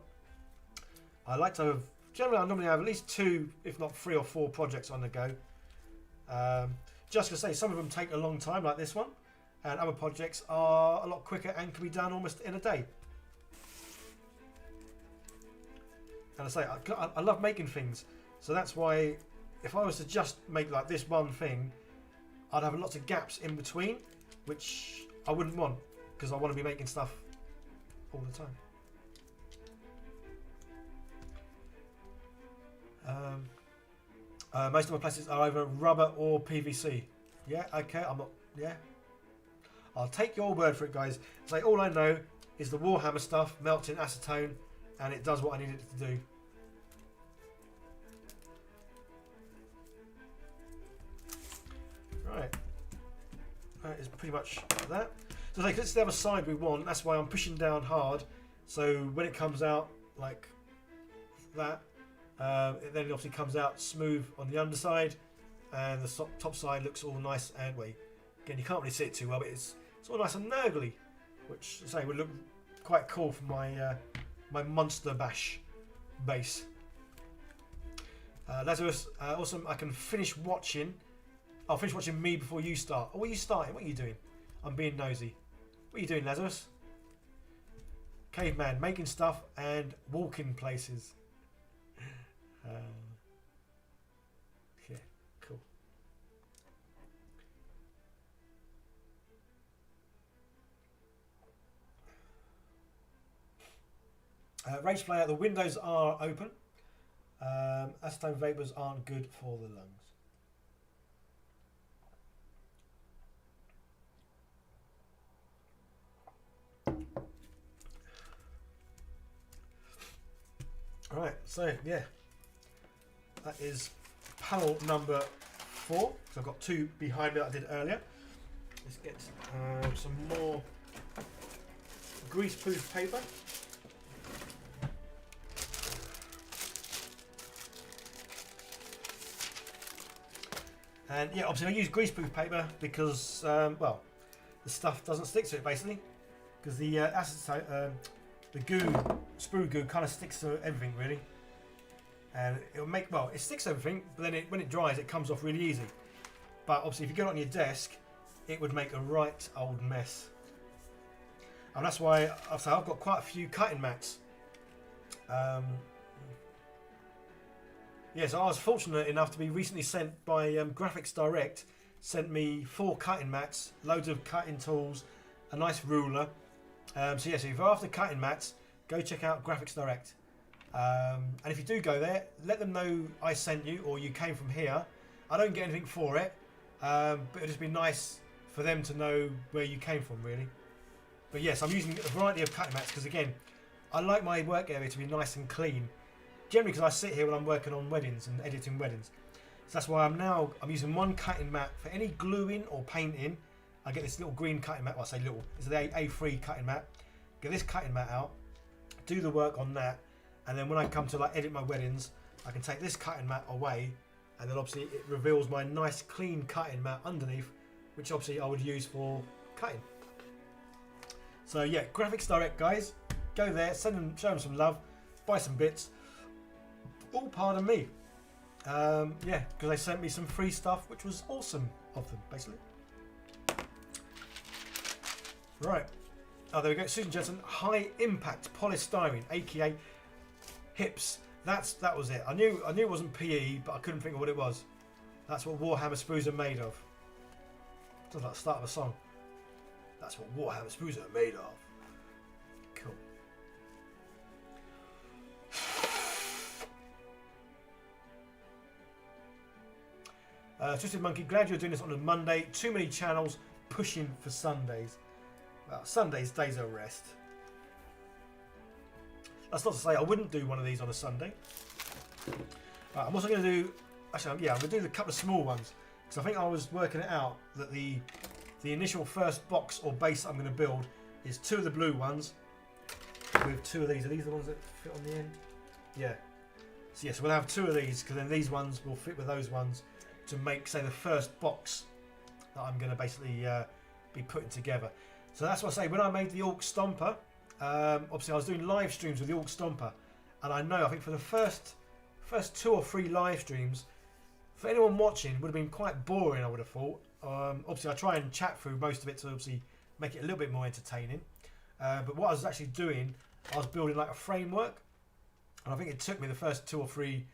Speaker 1: I like to have, generally I normally have at least 2, if not 3 or 4 projects on the go. Just to say, some of them take a long time, like this one, and other projects are a lot quicker and can be done almost in a day. And I say, I love making things, so that's why if I was to just make like this one thing, I'd have lots of gaps in between, which I wouldn't want, because I want to be making stuff all the time. Most of my plastics are either rubber or PVC. Yeah, okay, I'm not, yeah. I'll take your word for it, guys. Say, all I know is the Warhammer stuff melts in acetone and it does what I need it to do. Right. That is pretty much that. So like, this is the other side we want. That's why I'm pushing down hard. So when it comes out like that, it then obviously comes out smooth on the underside, and the top side looks all nice and again, you can't really see it too well, but it's all nice and nurgly, which I say would look quite cool for my my Monster Bash base. Lazarus, awesome. I can finish watching. I'll finish watching me before you start. Oh, what are you starting? What are you doing? I'm being nosy. What are you doing, Lazarus? Caveman, making stuff and walking places. Yeah, cool. Rage player, the windows are open. Acetone vapors aren't good for the lungs. Right, so yeah, that is panel number 4. So I've got 2 behind it I did earlier. Let's get some more greaseproof paper. And yeah, obviously I use greaseproof paper because, well, the stuff doesn't stick to it basically, because the acetone, the goo, sprue goo, kind of sticks to everything really, and it'll make, well, it sticks to everything, but then when it dries, it comes off really easy. But obviously, if you get it on your desk, it would make a right old mess. And that's why I've got quite a few cutting mats Yeah, so I was fortunate enough to be recently sent by Graphics Direct, sent me 4 cutting mats, loads of cutting tools, a nice ruler. So yeah, so if you're after cutting mats, go check out Graphics Direct. And if you do go there, let them know I sent you or you came from here. I don't get anything for it, but it'd just be nice for them to know where you came from, really. But yes, I'm using a variety of cutting mats because, again, I like my work area to be nice and clean. Generally because I sit here when I'm working on weddings and editing weddings. So that's why I'm using one cutting mat for any gluing or painting. I get this little green cutting mat, well I say little, it's the A3 cutting mat. Get this cutting mat out, do the work on that, and then when I come to like edit my weddings, I can take this cutting mat away, and then obviously it reveals my nice clean cutting mat underneath, which obviously I would use for cutting. So yeah, Graphics Direct guys, go there, show them some love, buy some bits. All pardon me. Yeah, because they sent me some free stuff, which was awesome of them, basically. Right. Oh, there we go. Susan Jensen, high impact polystyrene, aka hips. That was it. I knew it wasn't PE, but I couldn't think of what it was. That's what Warhammer sprues are made of. Sounds like the start of a song. That's what Warhammer sprues are made of. Cool. Twisted Monkey, glad you're doing this on a Monday. Too many channels pushing for Sundays. Well, Sundays, days of rest. That's not to say I wouldn't do one of these on a Sunday. Right, I'm also going to do, actually, yeah, I'm going to do a couple of small ones because I think I was working it out that the initial first box or base I'm going to build is 2 of the blue ones with 2 of these. Are these the ones that fit on the end? Yeah. So yes, we'll have 2 of these because then these ones will fit with those ones to make, say, the first box that I'm going to basically be putting together. So that's what I say. When I made the Orc Stomper, obviously I was doing live streams with the Orc Stomper, and I think for the first 2 or 3 live streams, for anyone watching, would have been quite boring. I would have thought. Obviously, I try and chat through most of it to obviously make it a little bit more entertaining. But what I was actually doing, I was building like a framework, and I think it took me the first 2 or 3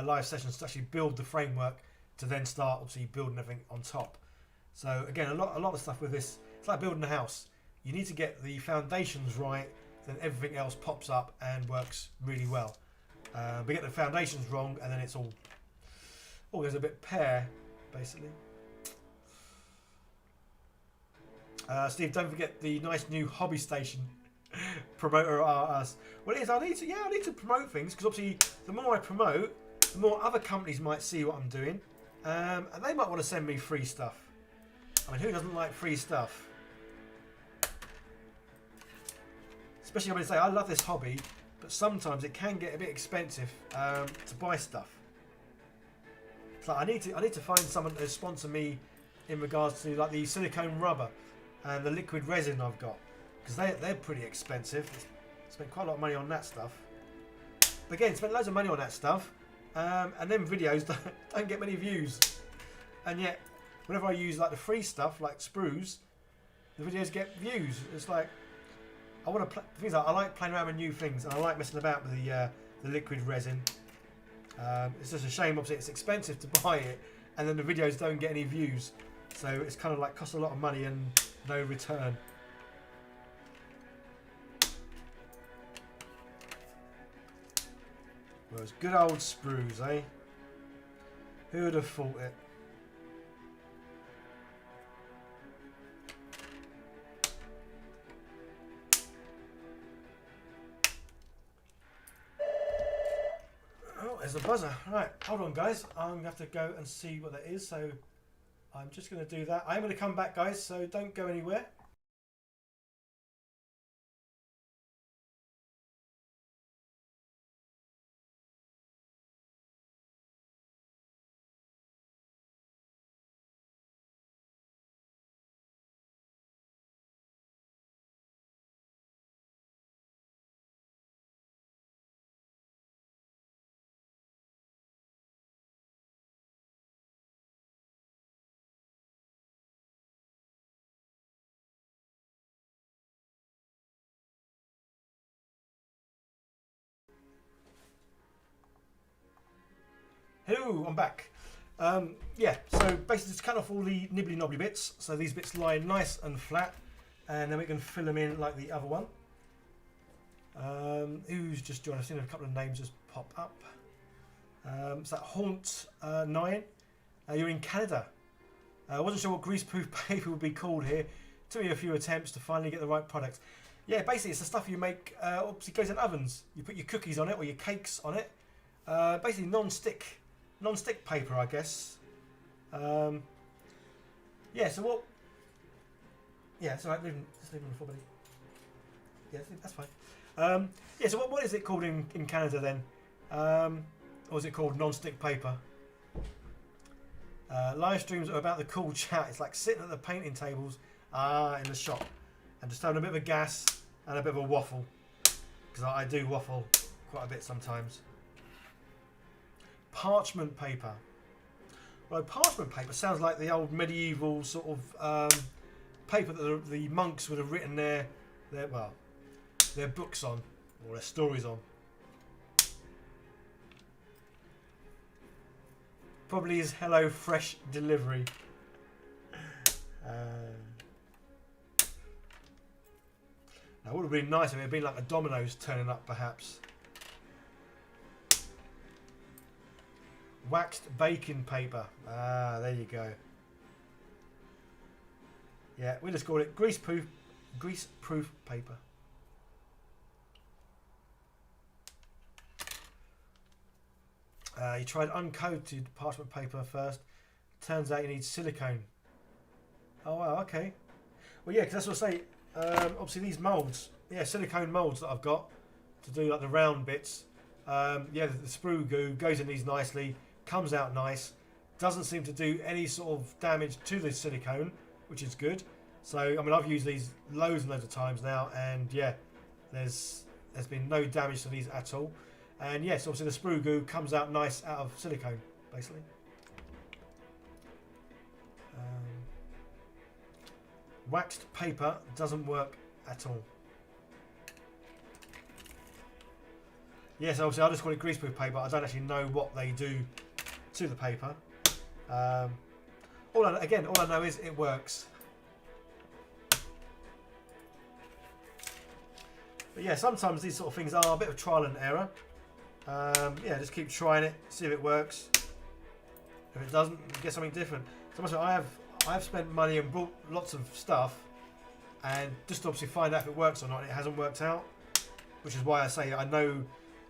Speaker 1: live sessions to actually build the framework to then start obviously building everything on top. So again, a lot of stuff with this, it's like building a house. You need to get the foundations right, then everything else pops up and works really well. But get the foundations wrong, and then it's all goes a bit pear, basically. Steve, don't forget the nice new hobby station promoter are us. Well, it is. I need to promote things because obviously the more I promote, the more other companies might see what I'm doing, and they might want to send me free stuff. I mean, who doesn't like free stuff? Especially, I'm going to say, I love this hobby, but sometimes it can get a bit expensive to buy stuff. It's like I need to find someone to sponsor me in regards to like the silicone rubber and the liquid resin I've got, because they're pretty expensive. Spent quite a lot of money on that stuff. But again, spent loads of money on that stuff, and then videos don't get many views. And yet, whenever I use like the free stuff, like sprues, the videos get views. It's like I want to things like I like playing around with new things, and I like messing about with the liquid resin. It's just a shame, obviously, it's expensive to buy it, and then the videos don't get any views. So it's kind of like costs a lot of money and no return. Well, it's good old sprues, eh? Who would have thought it? Oh, there's a buzzer. Right, hold on, guys. I'm going to have to go and see what that is. So I'm just going to do that. I'm going to come back, guys, so don't go anywhere. Hello, I'm back. Yeah, so basically just cut off all the nibbly knobbly bits, so these bits lie nice and flat, and then we can fill them in like the other one. Who's just joined? I've seen a couple of names just pop up. It's that Haunt 9. You're in Canada. I wasn't sure what greaseproof paper would be called here. Took me a few attempts to finally get the right product. Yeah, basically it's the stuff you make, obviously goes in ovens. You put your cookies on it or your cakes on it. Basically non-stick paper, I guess. Yeah, so what... Yeah, it's alright, just leave it on the floor, buddy. Yeah, that's fine. Yeah, so what is it called in Canada then? Or is it called non-stick paper? Live streams are about the cool chat. It's like sitting at the painting tables in the shop and just having a bit of a gas and a bit of a waffle. Because I do waffle quite a bit sometimes. Parchment paper. Well, parchment paper sounds like the old medieval sort of paper that the monks would have written their books on, or their stories on. Probably is Hello Fresh delivery. Now, it would have been nice if it had been like a Domino's turning up, perhaps. Waxed baking paper. Ah, there you go. Yeah, we just call it greaseproof paper. You tried uncoated parchment paper first. Turns out you need silicone. Oh wow, okay. Well, yeah, because that's what I say. Obviously, these moulds, yeah, silicone moulds that I've got to do like the round bits. Yeah, the sprue goo goes in these nicely, comes out nice. Doesn't seem to do any sort of damage to the silicone, which is good. So, I mean, I've used these loads and loads of times now, and yeah, there's been no damage to these at all. And yes, obviously the sprue goo comes out nice out of silicone, basically. Waxed paper doesn't work at all. Yes, obviously I just call it greaseproof paper. I don't actually know what they do to the paper. All I know is it works. But yeah, sometimes these sort of things are a bit of trial and error. Yeah, just keep trying it, see if it works. If it doesn't, get something different. So much I've spent money and bought lots of stuff, and just to obviously find out if it works or not. It hasn't worked out, which is why I say I know.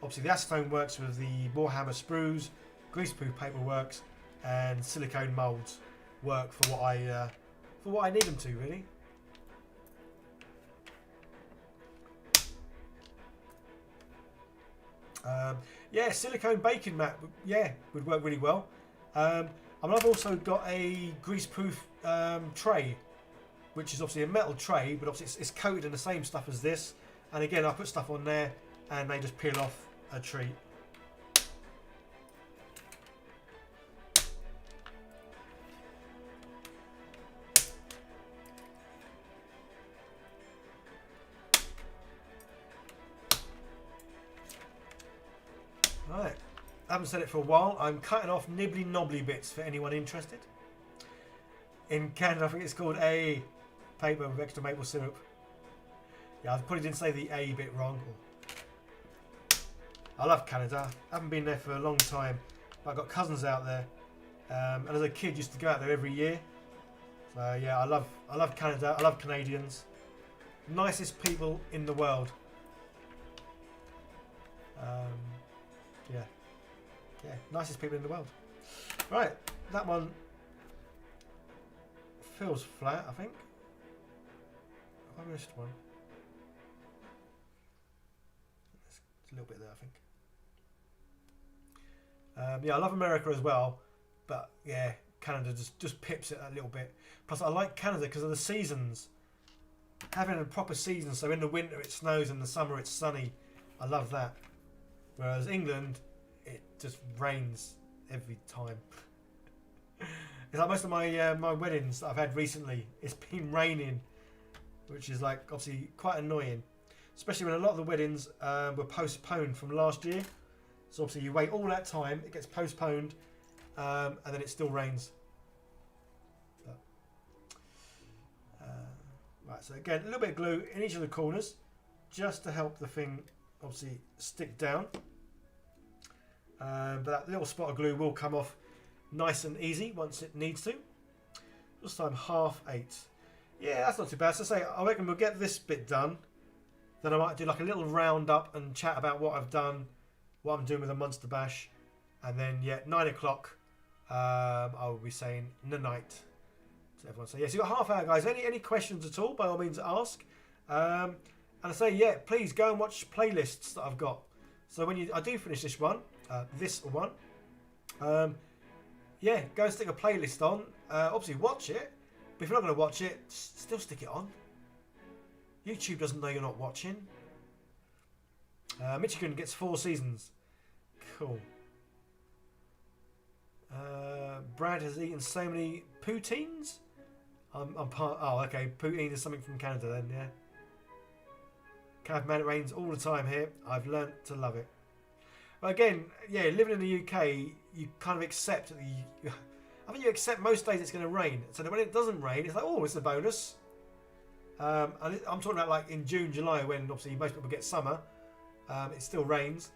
Speaker 1: Obviously, the acetone works with the Warhammer SPRUES, greaseproof paper works, and silicone moulds work for what I need them to, really. Yeah, silicone baking mat, yeah, would work really well. I mean, I've also got a greaseproof tray, which is obviously a metal tray, but obviously it's coated in the same stuff as this. And again, I put stuff on there, and they just peel off a treat. Right, I haven't said it for a while. I'm cutting off nibbly knobbly bits for anyone interested. In Canada, I think it's called a paper with extra maple syrup. Yeah, I probably didn't say the A bit wrong. I love Canada. I haven't been there for a long time, but I've got cousins out there. And as a kid, used to go out there every year. So yeah, I love Canada. I love Canadians. Nicest people in the world. Yeah, nicest people in the world. Right, that one feels flat, I think. I missed one. There's a little bit there, I think. Yeah, I love America as well, but yeah, Canada just pips it a little bit. Plus, I like Canada because of the seasons. Having a proper season, so in the winter it snows, in the summer it's sunny. I love that. Whereas England, it just rains every time. It's like most of my my weddings that I've had recently, it's been raining, which is like obviously quite annoying. Especially when a lot of the weddings were postponed from last year. So obviously you wait all that time, it gets postponed, and then it still rains. But, right, so again, a little bit of glue in each of the corners, just to help the thing obviously stick down. But that little spot of glue will come off nice and easy once it needs to. This time 8:30. Yeah, that's not too bad. So say, I reckon we'll get this bit done. Then I might do like a little roundup and chat about what I've done, what I'm doing with the Monster Bash. And then, yeah, 9 o'clock, I will be saying the night to everyone. So, yeah, so you've got half hour, guys. Any questions at all, by all means, ask. And I say, yeah, please go and watch playlists that I've got. So when I do finish this one, yeah, go and stick a playlist on. Obviously, watch it. But if you're not going to watch it, still stick it on. YouTube doesn't know you're not watching. Michigan gets 4 seasons. Cool. Brad has eaten so many poutines. I'm part. Oh, okay. Poutine is something from Canada then, yeah. Man, it rains all the time here. I've learnt to love it. But again, yeah, living in the UK, you kind of accept I think you accept most days it's going to rain. So that when it doesn't rain, it's like, oh, it's a bonus. And I'm talking about like in June, July, when obviously most people get summer. It still rains.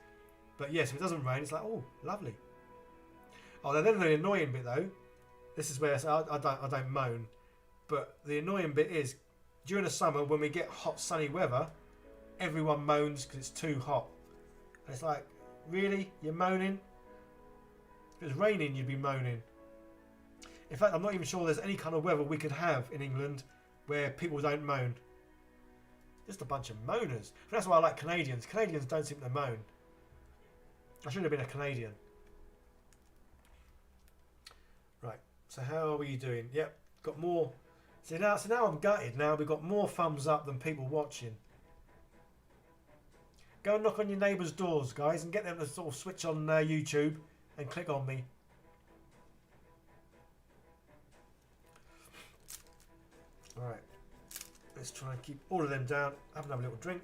Speaker 1: But yes, if it doesn't rain, it's like, oh, lovely. Oh, then the annoying bit though, this is where I don't moan. But the annoying bit is, during the summer, when we get hot, sunny weather, everyone moans because it's too hot. And it's like, really? You're moaning? If it was raining, you'd be moaning. In fact, I'm not even sure there's any kind of weather we could have in England where people don't moan. Just a bunch of moaners. But that's why I like Canadians. Canadians don't seem to moan. I should have been a Canadian. Right. So how are we doing? Yep. Got more. So now I'm gutted. Now we've got more thumbs up than people watching. Go and knock on your neighbours' doors, guys, and get them to sort of switch on YouTube and click on me. Alright, let's try and keep all of them down. Have another little drink.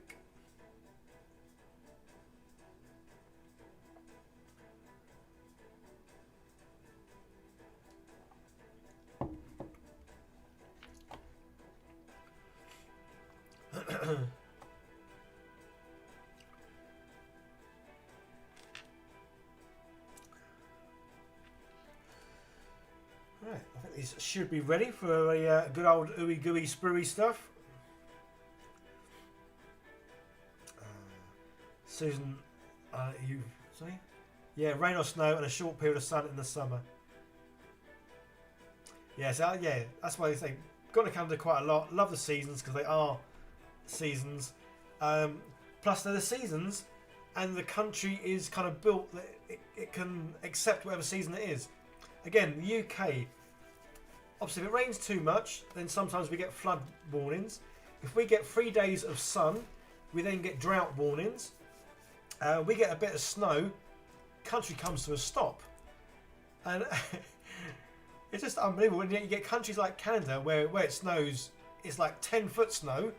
Speaker 1: Right, I think these should be ready for a good old ooey gooey sprue stuff. Susan, you sorry? Yeah, rain or snow and a short period of sun in the summer. Yeah, so yeah, that's why they say got to Canada quite a lot. Love the seasons because they are seasons. Plus they're the seasons, and the country is kind of built that it can accept whatever season it is. Again, the UK, obviously if it rains too much, then sometimes we get flood warnings. If we get 3 days of sun, we then get drought warnings. We get a bit of snow, country comes to a stop. And it's just unbelievable. When you get countries like Canada where it snows, it's like 10-foot snow,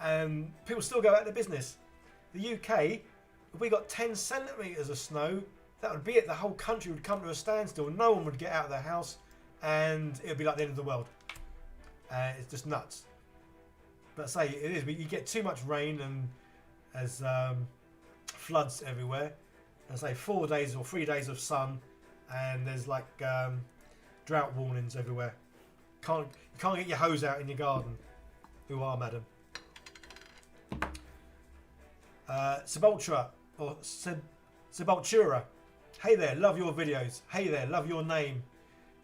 Speaker 1: and people still go out their business. The UK, if we got 10 centimetres of snow, that would be it. The whole country would come to a standstill. No one would get out of their house, and it would be like the end of the world. It's just nuts. But say it is. You get too much rain, and there's floods everywhere. And say 4 days or 3 days of sun, and there's like drought warnings everywhere. You can't get your hose out in your garden. Who are, madam? Sebultura or Sebultura. Hey there, love your videos. Hey there, love your name.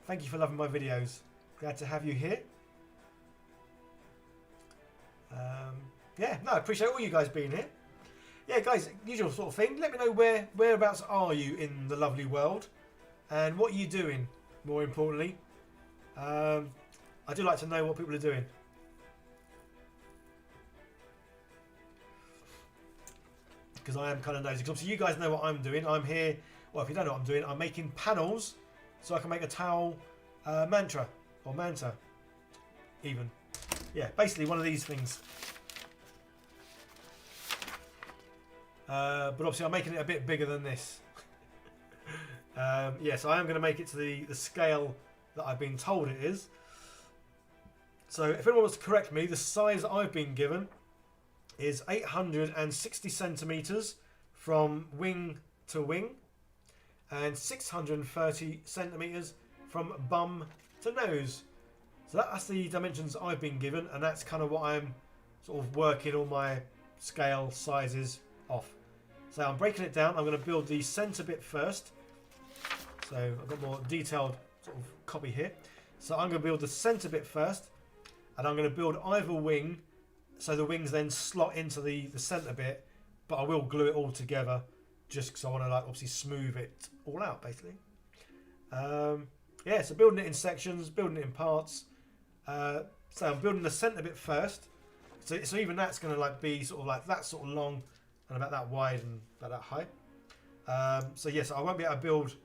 Speaker 1: Thank you for loving my videos. Glad to have you here. Yeah, no, I appreciate all you guys being here. Yeah, guys, usual sort of thing. Let me know whereabouts are you in the lovely world, and what are you doing. More importantly, I do like to know what people are doing. Because I am kind of nosy. Because obviously you guys know what I'm doing. I'm here. Well, if you don't know what I'm doing, I'm making panels so I can make a towel mantra or manta. Even, yeah, basically one of these things. But obviously I'm making it a bit bigger than this. Yeah, so I am going to make it to the scale that I've been told it is. So if anyone wants to correct me, the size I've been given is 860 centimetres from wing to wing and 630 centimetres from bum to nose. So that's the dimensions I've been given, and that's kind of what I'm sort of working all my scale sizes off. So I'm breaking it down. I'm going to build the centre bit first. So I've got more detailed sort of copy here. So I'm going to build the centre bit first, and I'm going to build either wing, so the wings then slot into the centre bit, but I will glue it all together just because I want to like obviously smooth it all out basically. Yeah, so building it in sections, building it in parts. So I'm building the centre bit first. So even that's going to like be sort of like that sort of long and about that wide and about that height. So yes, I won't be able to build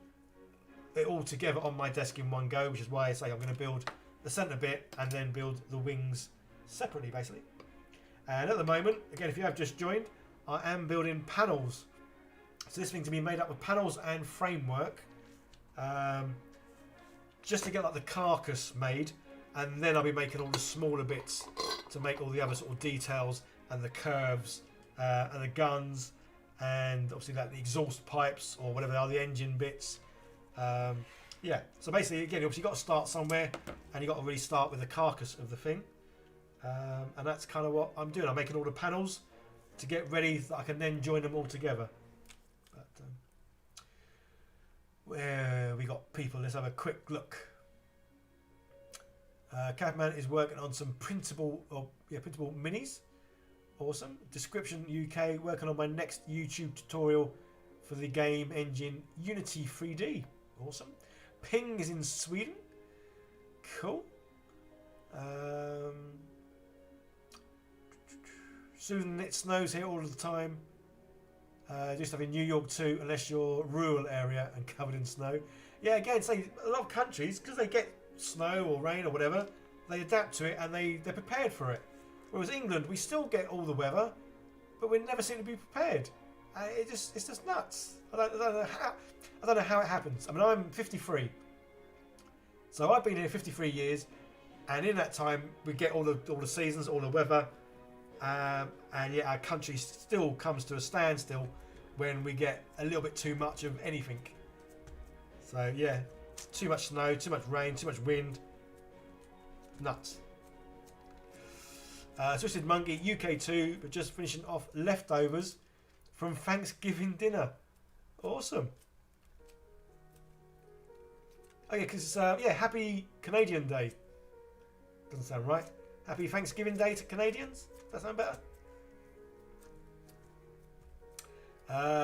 Speaker 1: it all together on my desk in one go, which is why I say I'm going to build the centre bit and then build the wings separately basically. And at the moment, again, if you have just joined, I am building panels. So this thing's going to be made up of panels and framework, just to get like the carcass made, and then I'll be making all the smaller bits to make all the other sort of details and the curves and the guns and obviously like the exhaust pipes or whatever they are, the engine bits. Yeah, so basically again, obviously you've got to start somewhere and you've got to really start with the carcass of the thing. And that's kind of what I'm doing. I'm making all the panels to get ready that I can then join them all together. But where we got people, let's have a quick look. Catman is working on some printable minis. Awesome. Description UK, working on my next YouTube tutorial for the game engine Unity 3D. Awesome. Ping is in Sweden. Cool. Susan, it snows here all the time. Just have in New York too, unless you're rural area and covered in snow. Yeah, again, say a lot of countries, because they get snow or rain or whatever, they adapt to it and they're prepared for it. Whereas England, we still get all the weather, but we never seem to be prepared. It's just nuts. I don't know how it happens. I mean, I'm 53, so I've been here 53 years, and in that time we get all the seasons, all the weather. And yet our country still comes to a standstill when we get a little bit too much of anything. So yeah, too much snow, too much rain, too much wind. Nuts. Twisted Monkey, UK 2, but just finishing off leftovers from Thanksgiving dinner. Awesome. Okay, because yeah, happy Canadian Day. Doesn't sound right. Happy Thanksgiving Day to Canadians. Does that sound better?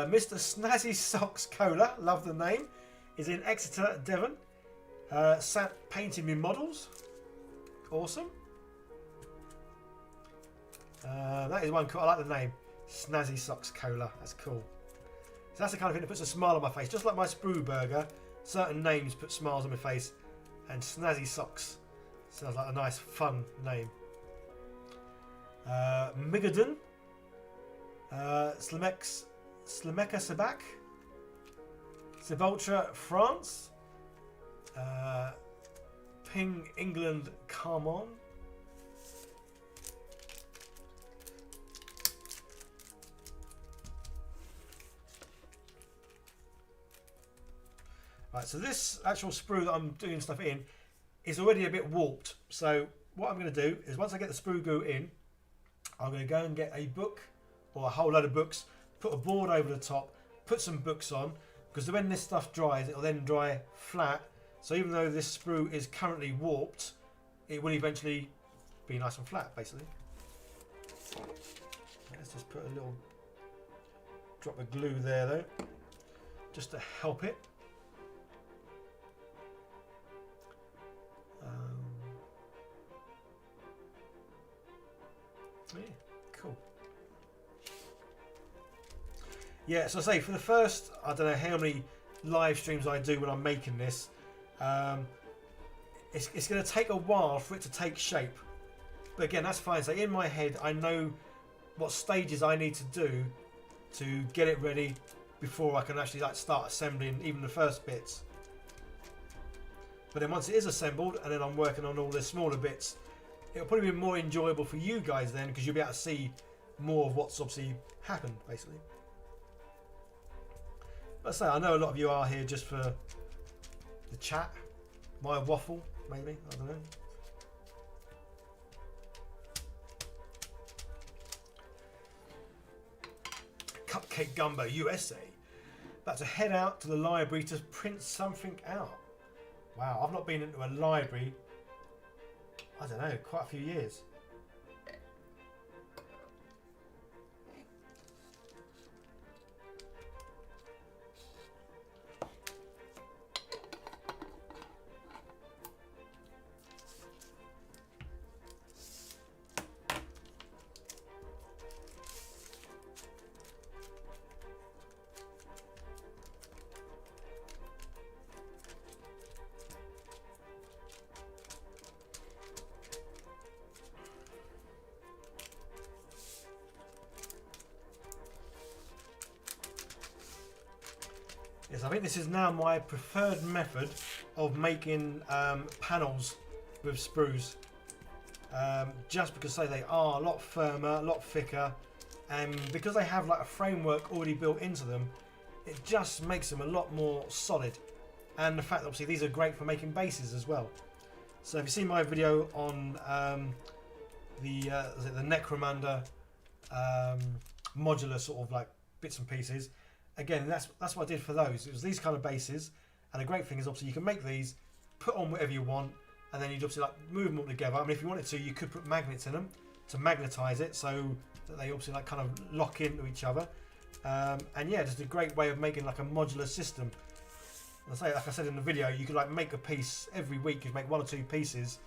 Speaker 1: Mr. Snazzy Socks Cola, love the name, is in Exeter, Devon. Sat painting me models. Awesome. That is one cool. I like the name. Snazzy Socks Cola. That's cool. So that's the kind of thing that puts a smile on my face. Just like my Sprue burger, certain names put smiles on my face. And Snazzy Socks sounds like a nice, fun name. Migadon. Slimeka Sebak. Sebultra, France. Ping, England, come on. Right, so this actual sprue that I'm doing stuff in is already a bit warped. So what I'm going to do is once I get the sprue goo in, I'm going to go and get a book or a whole load of books, put a board over the top, put some books on, because when this stuff dries, it'll then dry flat. So even though this sprue is currently warped, it will eventually be nice and flat, basically. Let's just put a little drop of glue there, though, just to help it. Yeah, cool. Yeah, so I say for the first, I don't know how many live streams I do when I'm making this. It's going to take a while for it to take shape, but again, that's fine. So in my head, I know what stages I need to do to get it ready before I can actually like start assembling even the first bits. But then once it is assembled and then I'm working on all the smaller bits, it'll probably be more enjoyable for you guys then, because you'll be able to see more of what's obviously happened basically. But I say, I know a lot of you are here just for the chat, my waffle maybe, I don't know. Cupcake Gumbo USA, about to head out to the library to print something out. Wow, I've not been into a library, I don't know, quite a few years. Yes, I think this is now my preferred method of making panels with sprues. Just because say they are a lot firmer, a lot thicker, and because they have like a framework already built into them, it just makes them a lot more solid. And the fact that obviously these are great for making bases as well. So if you see my video on the Necromunda modular sort of like bits and pieces, again, that's what I did for those. It was these kind of bases, and the great thing is obviously you can make these, put on whatever you want, and then you'd obviously like move them all together. I mean, if you wanted to, you could put magnets in them to magnetize it, so that they obviously like kind of lock into each other. And yeah, just a great way of making like a modular system. Like I said in the video, you could like make a piece every week. You'd make 1 or 2 pieces,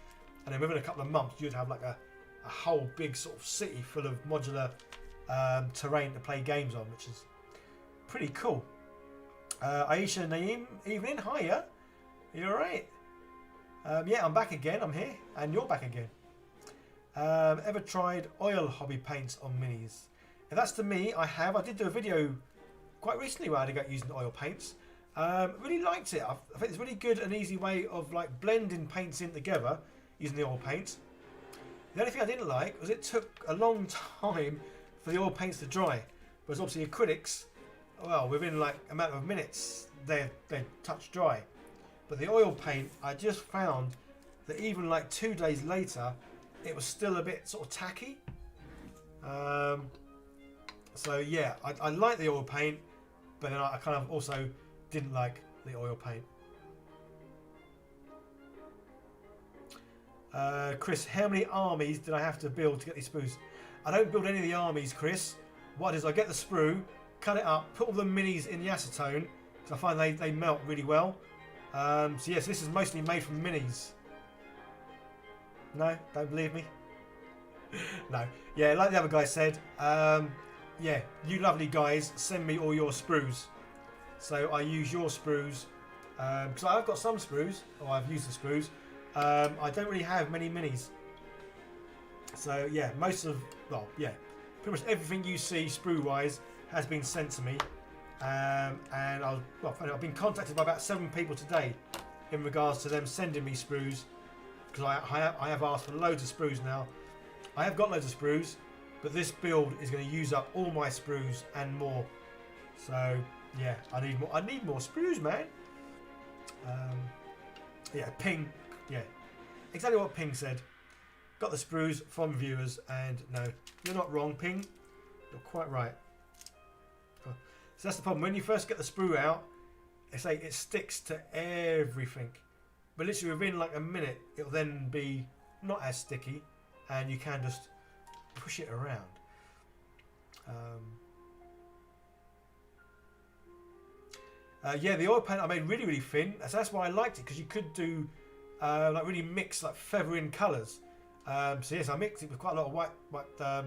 Speaker 1: and then within a couple of months, you'd have like a whole big sort of city full of modular terrain to play games on, which is pretty cool. Aisha Naeem, evening, hiya. You alright? Yeah, I'm back again. I'm here, and you're back again. Ever tried oil hobby paints on minis? If that's to me, I have. I did do a video quite recently where I had to go using oil paints. Really liked it. I think it's a really good and easy way of like blending paints in together using the oil paints. The only thing I didn't like was it took a long time for the oil paints to dry. Whereas obviously acrylics, well, within like a matter of minutes, they touch dry. But the oil paint, I just found that even like 2 days later, it was still a bit sort of tacky. So yeah, I like the oil paint, but then I kind of also didn't like the oil paint. Chris, how many armies did I have to build to get these sprues? I don't build any of the armies, Chris. What is I get the sprue, cut it up, put all the minis in the acetone, because I find they melt really well. So yes, this is mostly made from minis. No, don't believe me? No. Yeah, like the other guy said, yeah, you lovely guys, send me all your sprues. So I use your sprues, because I've got some sprues, or I've used the sprues. I don't really have many minis. So yeah, pretty much everything you see sprue-wise has been sent to me. And I've been contacted by about 7 people today in regards to them sending me sprues, because I have asked for loads of sprues now. I have got loads of sprues, but this build is going to use up all my sprues and more. So yeah, I need more sprues, man. Yeah, Ping. Yeah, exactly what Ping said. Got the sprues from viewers, and no, you're not wrong, Ping. You're quite right. So that's the problem. When you first get the sprue out, it sticks to everything. But literally within like a minute, it'll then be not as sticky, and you can just push it around. Yeah, the oil paint I made really, really thin. So that's why I liked it, because you could do like really mix like feathering colours. So yes, I mixed it with quite a lot of white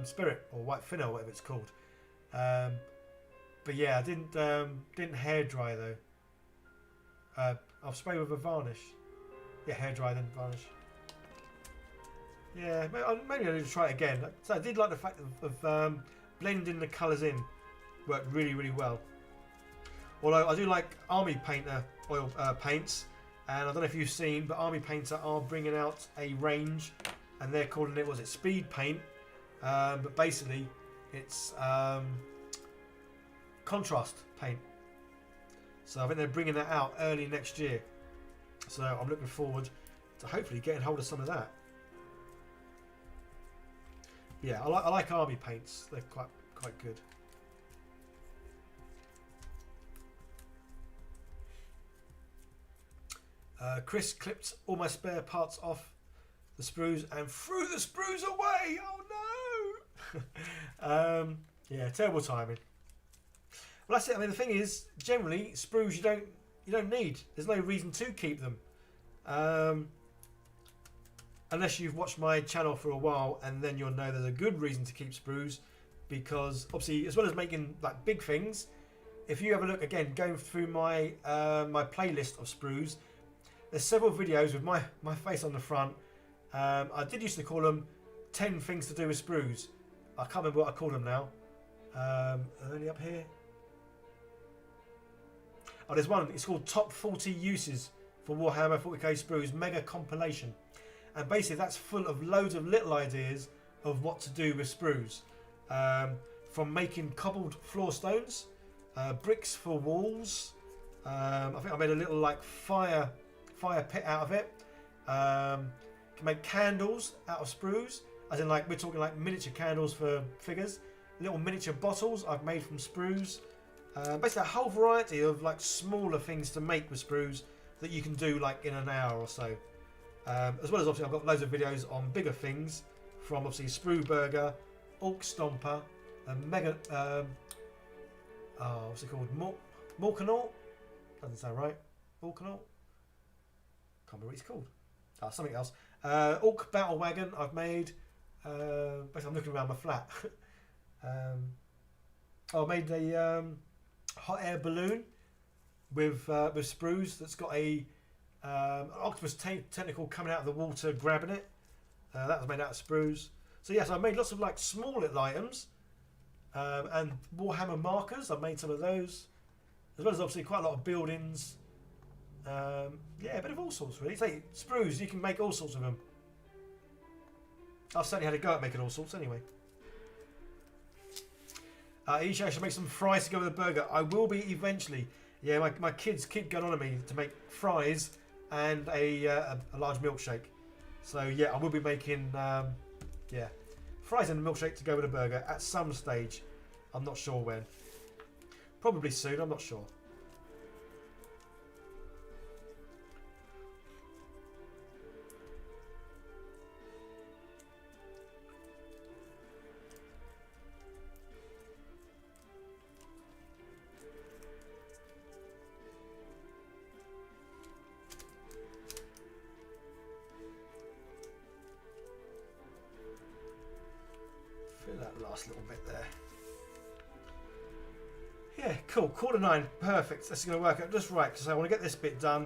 Speaker 1: spirit or white thinner, whatever it's called. But yeah, I didn't hair dry though. I'll spray with a varnish. Yeah, hair dry then varnish. Yeah, maybe I need to try it again. So I did like the fact of blending the colours in. worked really, really well. Although I do like Army Painter oil paints, and I don't know if you've seen, but Army Painter are bringing out a range, and they're calling it, was it Speed Paint? But basically, it's contrast paint. So I think they're bringing that out early next year. So I'm looking forward to hopefully getting hold of some of that. Yeah, I like Army paints. They're quite good. Chris clipped all my spare parts off the sprues and threw the sprues away. Oh no! Yeah, terrible timing. Well, that's it. I mean, the thing is, generally, sprues you don't need. There's no reason to keep them, unless you've watched my channel for a while, and then you'll know there's a good reason to keep sprues, because obviously, as well as making like big things, if you have a look again, going through my my playlist of sprues, there's several videos with my face on the front. I did used to call them 10 things to do with sprues. I can't remember what I called them now. Only up here. Oh, there's one. It's called Top 40 Uses for Warhammer 40k Sprues Mega Compilation. And basically that's full of loads of little ideas of what to do with sprues. From making cobbled floor stones, bricks for walls. I think I made a little like fire pit out of it. Can make candles out of sprues, as in like we're talking like miniature candles for figures. Little miniature bottles I've made from sprues. Basically a whole variety of like smaller things to make with sprues that you can do like in an hour or so. As well as obviously I've got loads of videos on bigger things, from obviously Sprue Burger, Orc Stomper, Mega what's it called? Morkanaut? Doesn't sound right. Morkanaut? Can't remember what it's called. Something else. Orc Battle Wagon I've made. Basically I'm looking around my flat. I made a hot air balloon with sprues that's got an octopus tentacle coming out of the water grabbing it. That was made out of sprues. So yes, I made lots of like small little items, and Warhammer markers. I've made some of those, as well as obviously quite a lot of buildings. Yeah, a bit of all sorts really. Say sprues, you can make all sorts of them. I've certainly had a go at making all sorts anyway. Isha, I should make some fries to go with the burger. I will be eventually. Yeah, my kids keep going on at me to make fries and a large milkshake. So yeah, I will be making yeah, fries and a milkshake to go with a burger at some stage. I'm not sure when. Probably soon, I'm not sure. That last little bit there. Yeah, cool. 9:15, perfect. That's going to work out just right, because I want to get this bit done,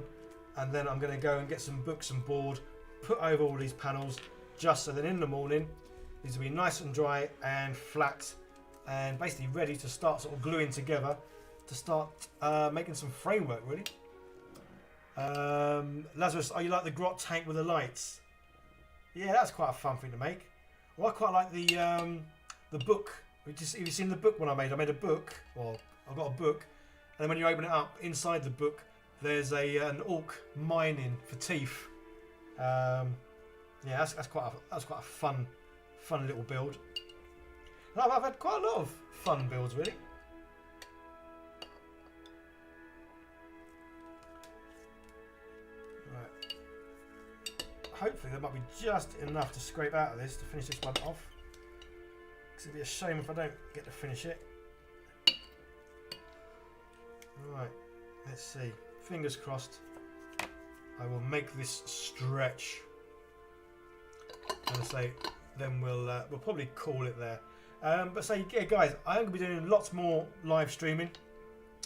Speaker 1: and then I'm going to go and get some books and board, put over all these panels, just so that in the morning these will be nice and dry and flat, and basically ready to start sort of gluing together to start making some framework really. Lazarus, are you like the grot tank with the lights? Yeah, that's quite a fun thing to make. Well, I quite like the book. Have you seen the book one I made? I made a book, or I've got a book, and then when you open it up, inside the book, there's an orc mining for teeth. Yeah, that's quite a fun little build. And I've had quite a lot of fun builds really. Right. Hopefully there might be just enough to scrape out of this to finish this one off. It'd be a shame if I don't get to finish it. Right, let's see. Fingers crossed. I will make this stretch. And I say, then we'll probably call it there. But say, yeah, guys, I am going to be doing lots more live streaming.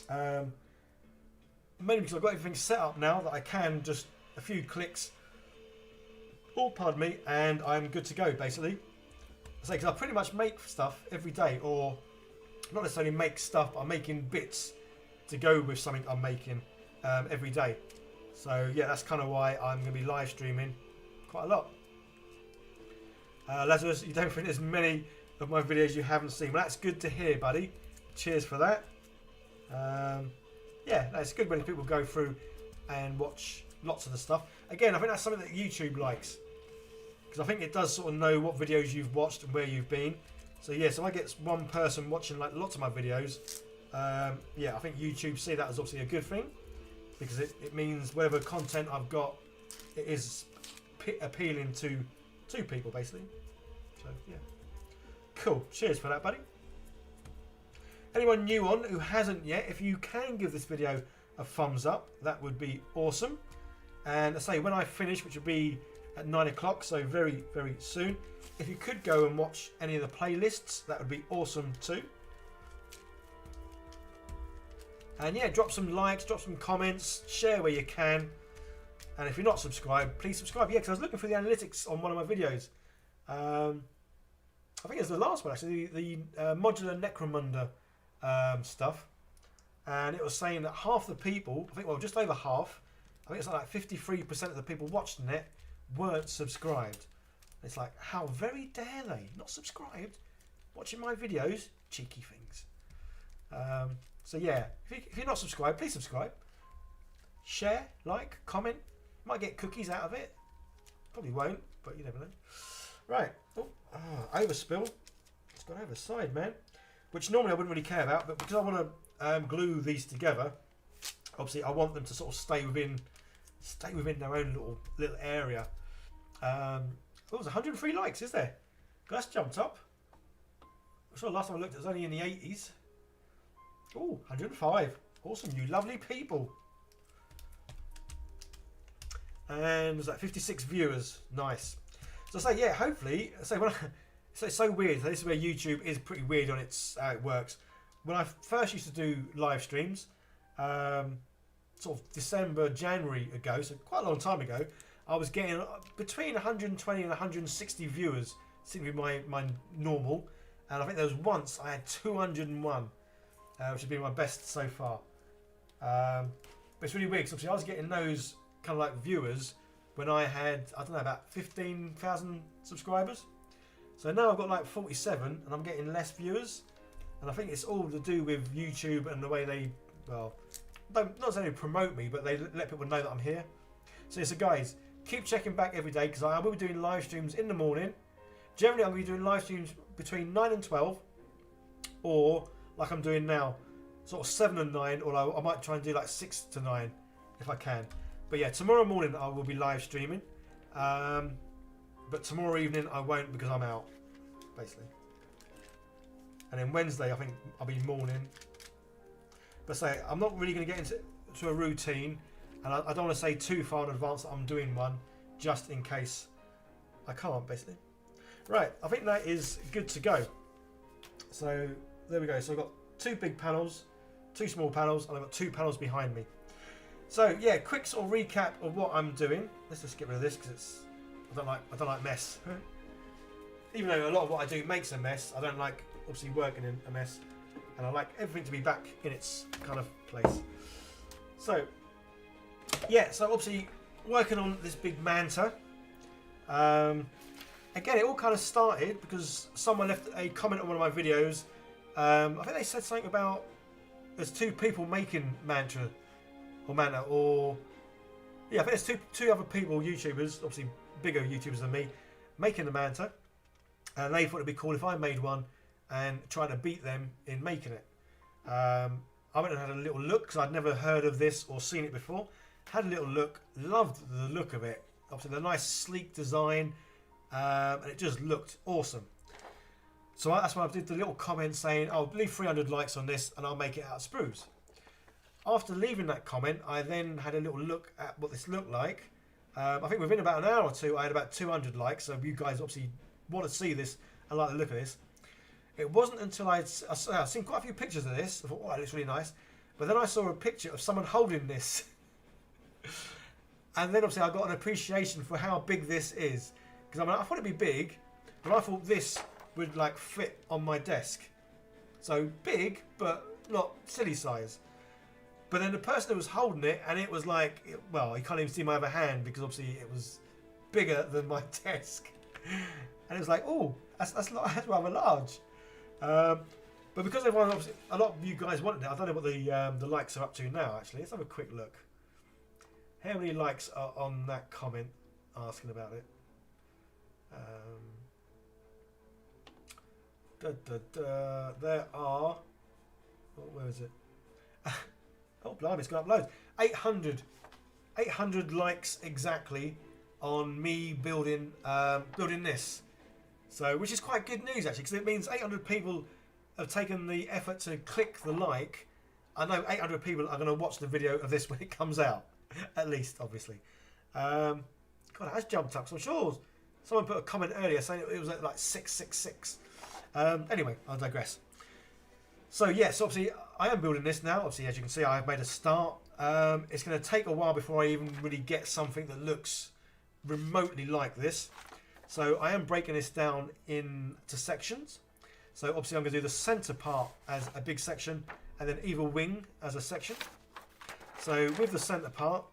Speaker 1: Mainly because I've got everything set up now that I can just a few clicks. Oh, pardon me, and I'm good to go basically. Because I pretty much make stuff every day, or not necessarily make stuff, but I'm making bits to go with something I'm making every day. So yeah, that's kind of why I'm going to be live streaming quite a lot. Lazarus, you don't think there's many of my videos you haven't seen? Well, that's good to hear, buddy. Cheers for that. Yeah, it's good when people go through and watch lots of the stuff. Again, I think that's something that YouTube likes, because I think it does sort of know what videos you've watched and where you've been. So yeah, so I get one person watching like lots of my videos. Yeah, I think YouTube see that as obviously a good thing, because it means whatever content I've got, it is appealing to people basically. So yeah, cool. Cheers for that, buddy. Anyone new on who hasn't yet, if you can give this video a thumbs up, that would be awesome. And I say when I finish, which will be at 9 o'clock, so very, very soon, if you could go and watch any of the playlists, that would be awesome too. And yeah, drop some likes, drop some comments, share where you can. And if you're not subscribed, please subscribe. Yeah, because I was looking for the analytics on one of my videos. I think it's the last one actually, the modular Necromunda stuff. And it was saying that half the people, I think, well, just over half, I think it's like 53% of the people watching it weren't subscribed. It's like, how very dare they not subscribed? Watching my videos, cheeky things. So yeah, if you're not subscribed, please subscribe. Share, like, comment. Might get cookies out of it. Probably won't, but you never know. Right. Oh, overspill. It's gone over the side, man. Which normally I wouldn't really care about, but because I want to glue these together, obviously I want them to sort of stay within their own little area. Oh, there's 103 likes, is there? That's jumped up. I'm sure last time I looked it was only in the 80s. Oh, 105. Awesome, you lovely people. And there's like 56 viewers. Nice. So I say, yeah, hopefully, it's so weird. This is where YouTube is pretty weird on how it works. When I first used to do live streams, sort of December, January ago, so quite a long time ago, I was getting between 120 and 160 viewers, seemed to be my normal. And I think there was once I had 201, which has been my best so far. But it's really weird, because obviously I was getting those kind of like viewers when I had, I don't know, about 15,000 subscribers. So now I've got like 47 and I'm getting less viewers. And I think it's all to do with YouTube and the way they, well, not necessarily promote me, but they let people know that I'm here. So guys, keep checking back every day, because I will be doing live streams in the morning. Generally, I'm going to be doing live streams between 9 and 12, or like I'm doing now, sort of 7 and 9, or I might try and do like 6 to 9 if I can. But yeah, tomorrow morning I will be live streaming. But tomorrow evening I won't, because I'm out, basically. And then Wednesday I think I'll be morning. But say, I'm not really going to get into a routine, and I don't want to say too far in advance that I'm doing one, just in case I can't, basically. Right, I think that is good to go. So there we go. So I've got 2 big panels, 2 small panels, and I've got 2 panels behind me. So yeah, quick sort of recap of what I'm doing. Let's just get rid of this, because I don't like mess. Even though a lot of what I do makes a mess, I don't like obviously working in a mess, and I like everything to be back in its kind of place. So yeah, so obviously working on this big manta. Again, it all kind of started because someone left a comment on one of my videos. I think they said something about there's 2 people making manta, or yeah, I think there's two other people, YouTubers, obviously bigger YouTubers than me, making the manta, and they thought it'd be cool if I made one and tried to beat them in making it. I went and had a little look, because I'd never heard of this or seen it before. Had a little look, loved the look of it. Obviously the nice sleek design, and it just looked awesome. So that's why I did the little comment saying, "Oh, leave 300 likes on this and I'll make it out of sprues." After leaving that comment, I then had a little look at what this looked like. I think within about an hour or 2, I had about 200 likes. So you guys obviously want to see this and like the look of this. It wasn't until I'd seen quite a few pictures of this. I thought, oh, it looks really nice. But then I saw a picture of someone holding this. And then obviously I got an appreciation for how big this is. Because I thought it'd be big, but I thought this would like fit on my desk. So big, but not silly size. But then the person who was holding it, and it was like, well, you can't even see my other hand because obviously it was bigger than my desk. And it was like, oh, that's rather large. But because everyone, obviously, a lot of you guys wanted it, I don't know what the likes are up to now, actually. Let's have a quick look. How many likes are on that comment asking about it? There are, oh, where is it? Oh, blimey, it's gone up loads. 800 likes exactly on me building this. So, which is quite good news actually, because it means 800 people have taken the effort to click the like. I know 800 people are going to watch the video of this when it comes out, at least, obviously. God, it has jumped up. So I'm sure someone put a comment earlier saying it was at like 666. Anyway, I'll digress. So yes, obviously I am building this now. Obviously, as you can see, I've made a start. It's going to take a while before I even really get something that looks remotely like this. So I am breaking this down into sections. So obviously I'm going to do the center part as a big section and then either wing as a section. So with the center part,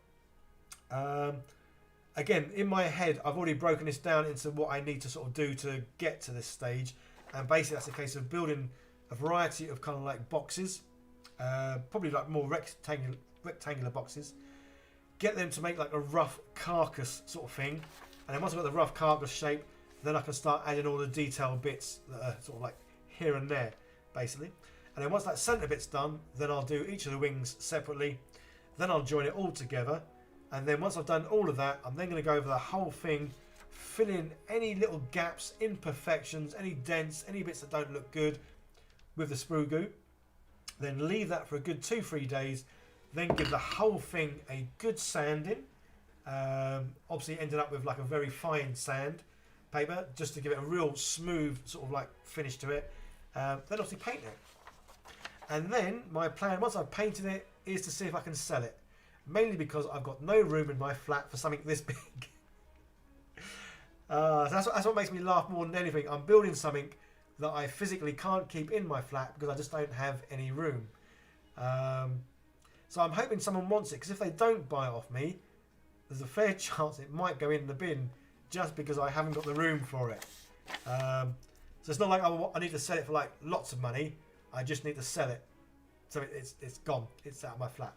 Speaker 1: again, in my head, I've already broken this down into what I need to sort of do to get to this stage. And basically that's a case of building a variety of kind of like boxes, probably like more rectangular boxes. Get them to make like a rough carcass sort of thing. And then once I've got the rough carcass shape, then I can start adding all the detailed bits that are sort of like here and there, basically. And then once that center bit's done, then I'll do each of the wings separately. Then I'll join it all together. And then once I've done all of that, I'm then going to go over the whole thing, fill in any little gaps, imperfections, any dents, any bits that don't look good with the sprue goo. Then leave that for a good 2-3 days. Then give the whole thing a good sanding. Obviously ended up with like a very fine sand paper just to give it a real smooth sort of like finish to it. Then obviously paint it. And then my plan, once I've painted it, is to see if I can sell it. Mainly because I've got no room in my flat for something this big. So that's what makes me laugh more than anything. I'm building something that I physically can't keep in my flat because I just don't have any room. So I'm hoping someone wants it, because if they don't buy it off me, there's a fair chance it might go in the bin just because I haven't got the room for it. So it's not like I need to sell it for like lots of money. I just need to sell it. So it's gone. It's out of my flat.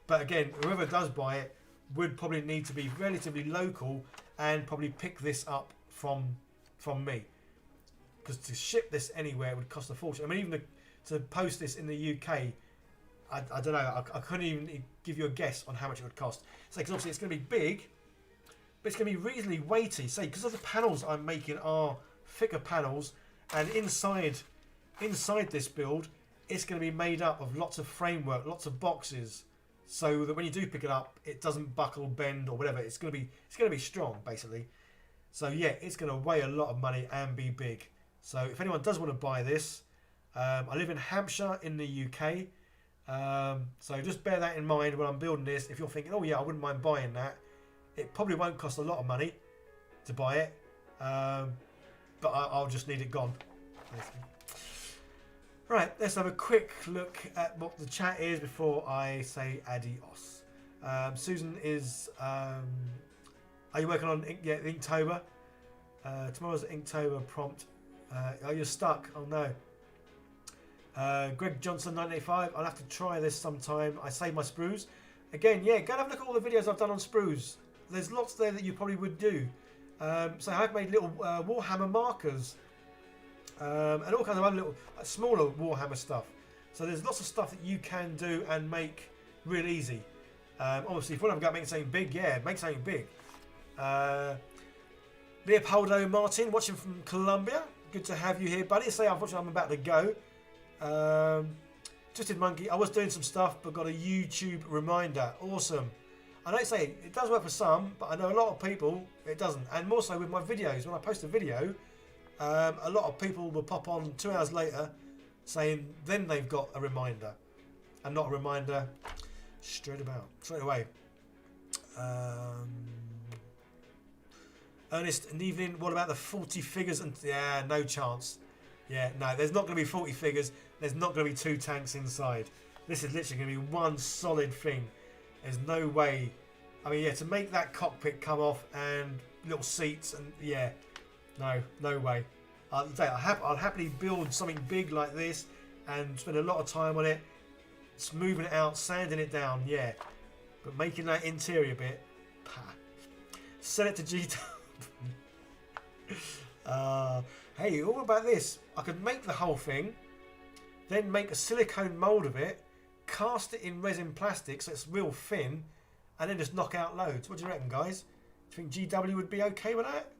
Speaker 1: But again, whoever does buy it would probably need to be relatively local and probably pick this up from me. Because to ship this anywhere would cost a fortune. I mean, even to post this in the UK, I don't know. I couldn't even give you a guess on how much it would cost. So, because obviously it's going to be big, but it's going to be reasonably weighty. Say, because of the panels I'm making are thicker panels, and inside this build, it's going to be made up of lots of framework, lots of boxes, so that when you do pick it up, it doesn't buckle, bend, or whatever. It's going to be strong, basically. So yeah, it's going to weigh a lot of money and be big. So if anyone does want to buy this, I live in Hampshire in the UK. So just bear that in mind when I'm building this. If you're thinking, oh yeah, I wouldn't mind buying that, it probably won't cost a lot of money to buy it, but I'll just need it gone. Right, let's have a quick look at what the chat is before I say adios. Susan is, are you working on Inktober? Tomorrow's Inktober prompt. Oh, you're stuck. Oh no. Greg Johnson 985. I'll have to try this sometime. I save my sprues. Again, yeah, go and have a look at all the videos I've done on sprues. There's lots there that you probably would do. So I've made little Warhammer markers. And all kinds of other little smaller Warhammer stuff. So there's lots of stuff that you can do and make real easy. Obviously, if you want to make something big, yeah, make something big. Leopoldo Martin, watching from Colombia. Good to have you here, buddy. Say, unfortunately, I'm about to go. Twisted Monkey, I was doing some stuff, but got a YouTube reminder. Awesome. I don't say it does work for some, but I know a lot of people it doesn't. And more so with my videos. When I post a video, a lot of people will pop on 2 hours later saying then they've got a reminder. And not a reminder straight away. Ernest and Evening, what about the 40 figures? And yeah, no chance. Yeah, no, there's not going to be 40 figures. There's not going to be 2 tanks inside. This is literally going to be one solid thing. There's no way. I mean, yeah, to make that cockpit come off and little seats and yeah, no way. I'll happily build something big like this and spend a lot of time on it, smoothing it out, sanding it down, yeah. But making that interior bit, sell it to G-Dub. Hey, all about this. I could make the whole thing, then make a silicone mould of it, cast it in resin plastic so it's real thin, and then just knock out loads. What do you reckon, guys? Do you think GW would be okay with that?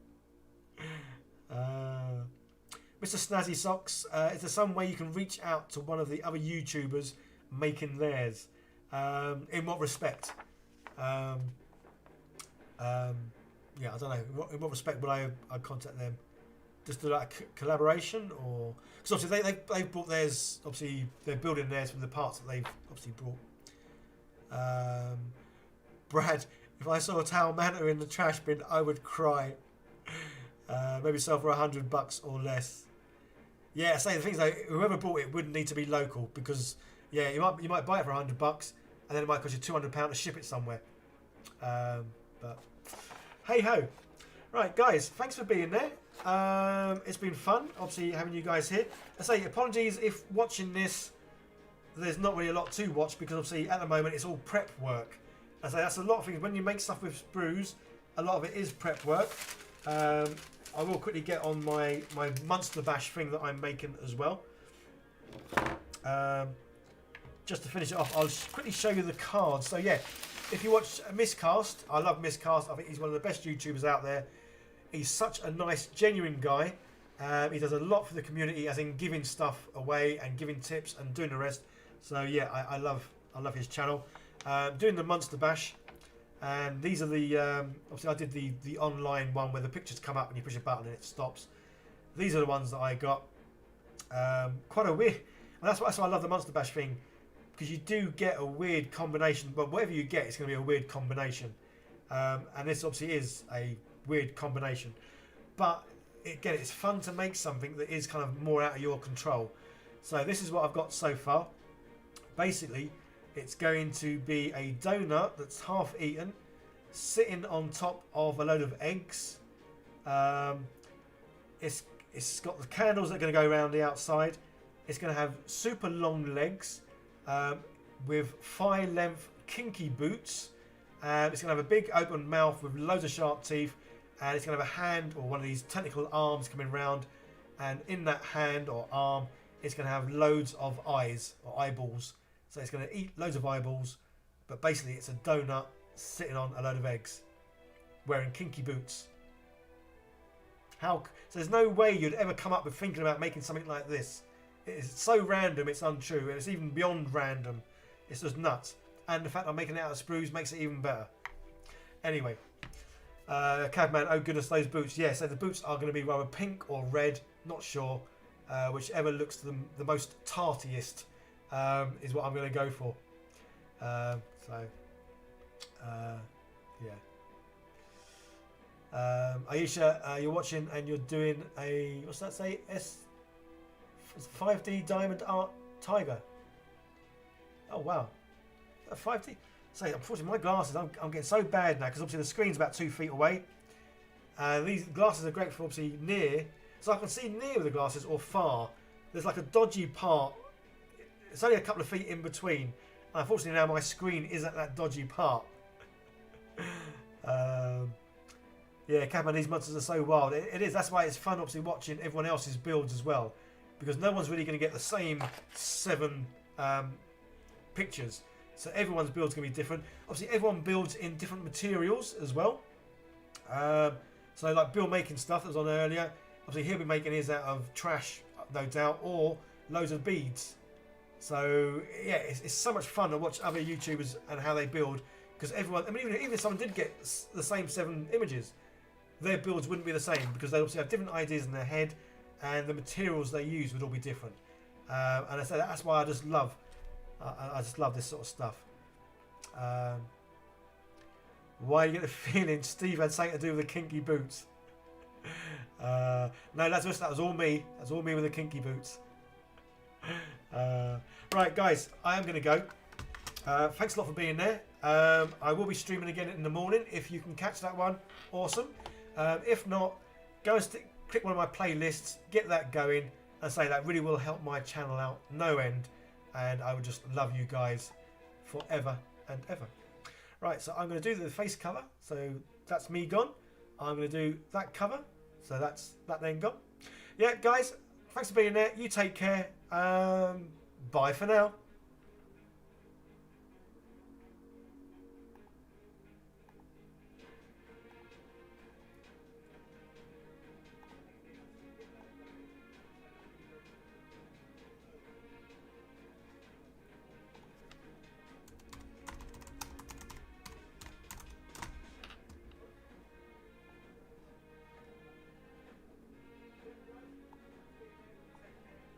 Speaker 1: Mr. Snazzy Socks, is there some way you can reach out to one of the other YouTubers making theirs? In what respect? Yeah, I don't know. In what respect would I contact them? Just do like a collaboration, or because obviously they've brought theirs. Obviously, they're building theirs from the parts that they've obviously brought. Brad, if I saw a towel Manta in the trash bin, I would cry. Maybe sell for $100 or less. Yeah, say the things like whoever bought it wouldn't need to be local because yeah, you might buy it for $100 and then it might cost you £200 to ship it somewhere. But hey ho, right guys, thanks for being there. It's been fun, obviously having you guys here. I say apologies if watching this there's not really a lot to watch because obviously at the moment it's all prep work. I say that's a lot of things when you make stuff with sprues. A lot of it is prep work. I will quickly get on my Monster Bash thing that I'm making as well. Just to finish it off, I'll quickly show you the cards. So yeah, if you watch Miscast, I love Miscast. I think he's one of the best YouTubers out there. He's such a nice, genuine guy. He does a lot for the community, as in giving stuff away and giving tips and doing the rest. So yeah, I love his channel. Doing the Monster Bash. And these are the obviously I did the online one where the pictures come up and you push a button and it stops. These are the ones that I got. Quite a weird, and that's why I love the Monster Bash thing, because you do get a weird combination. But whatever you get, it's going to be a weird combination. And this obviously is a weird combination. But again, it's fun to make something that is kind of more out of your control. So this is what I've got so far. Basically, it's going to be a donut that's half eaten, sitting on top of a load of eggs. It's got the candles that are going to go around the outside. It's going to have super long legs with thigh-length kinky boots. It's going to have a big open mouth with loads of sharp teeth. And it's going to have a hand or one of these tentacle arms coming round. And in that hand or arm, it's going to have loads of eyes or eyeballs. So it's going to eat loads of eyeballs, but basically it's a donut sitting on a load of eggs, wearing kinky boots. So there's no way you'd ever come up with thinking about making something like this. It's so random, it's untrue, and it's even beyond random. It's just nuts. And the fact I'm making it out of sprues makes it even better. Anyway, Cabman, oh goodness, those boots. Yeah, so the boots are going to be rather pink or red, not sure, whichever looks the most tartiest. Is what I'm going to go for. Yeah. Aisha, you're watching and you're doing a, what's that say? 5D Diamond Art Tiger. Oh wow, a 5D. Say, unfortunately, my glasses, I'm getting so bad now because obviously the screen's about 2 feet away. These glasses are great for obviously near, so I can see near with the glasses or far. There's like a dodgy part. It's only a couple of feet in between. Unfortunately, now my screen is at that dodgy part. Yeah, Catman, these monsters are so wild. It is. That's why it's fun, obviously, watching everyone else's builds as well. Because no one's really going to get the same 7 pictures. So everyone's build's going to be different. Obviously, everyone builds in different materials as well. So, like Bill making stuff that was on earlier. Obviously, he'll be making his out of trash, no doubt, or loads of beads. So yeah, it's so much fun to watch other YouTubers and how they build, because everyone, I mean, even if someone did get the same 7 images, their builds wouldn't be the same because they obviously have different ideas in their head, and the materials they use would all be different. And I say that's why I just love this sort of stuff. Why you get the feeling Steve had something to do with the kinky boots? No, that was all me. That's all me with the kinky boots. Right, guys, I am going to go. Thanks a lot for being there. I will be streaming again in the morning. If you can catch that one, awesome. If not, go and click one of my playlists, get that going, and say that really will help my channel out no end. And I would just love you guys forever and ever. Right, so I'm going to do the face cover. So that's me gone. I'm going to do that cover. So that's that then gone. Yeah, guys, thanks for being there. You take care. Bye for now.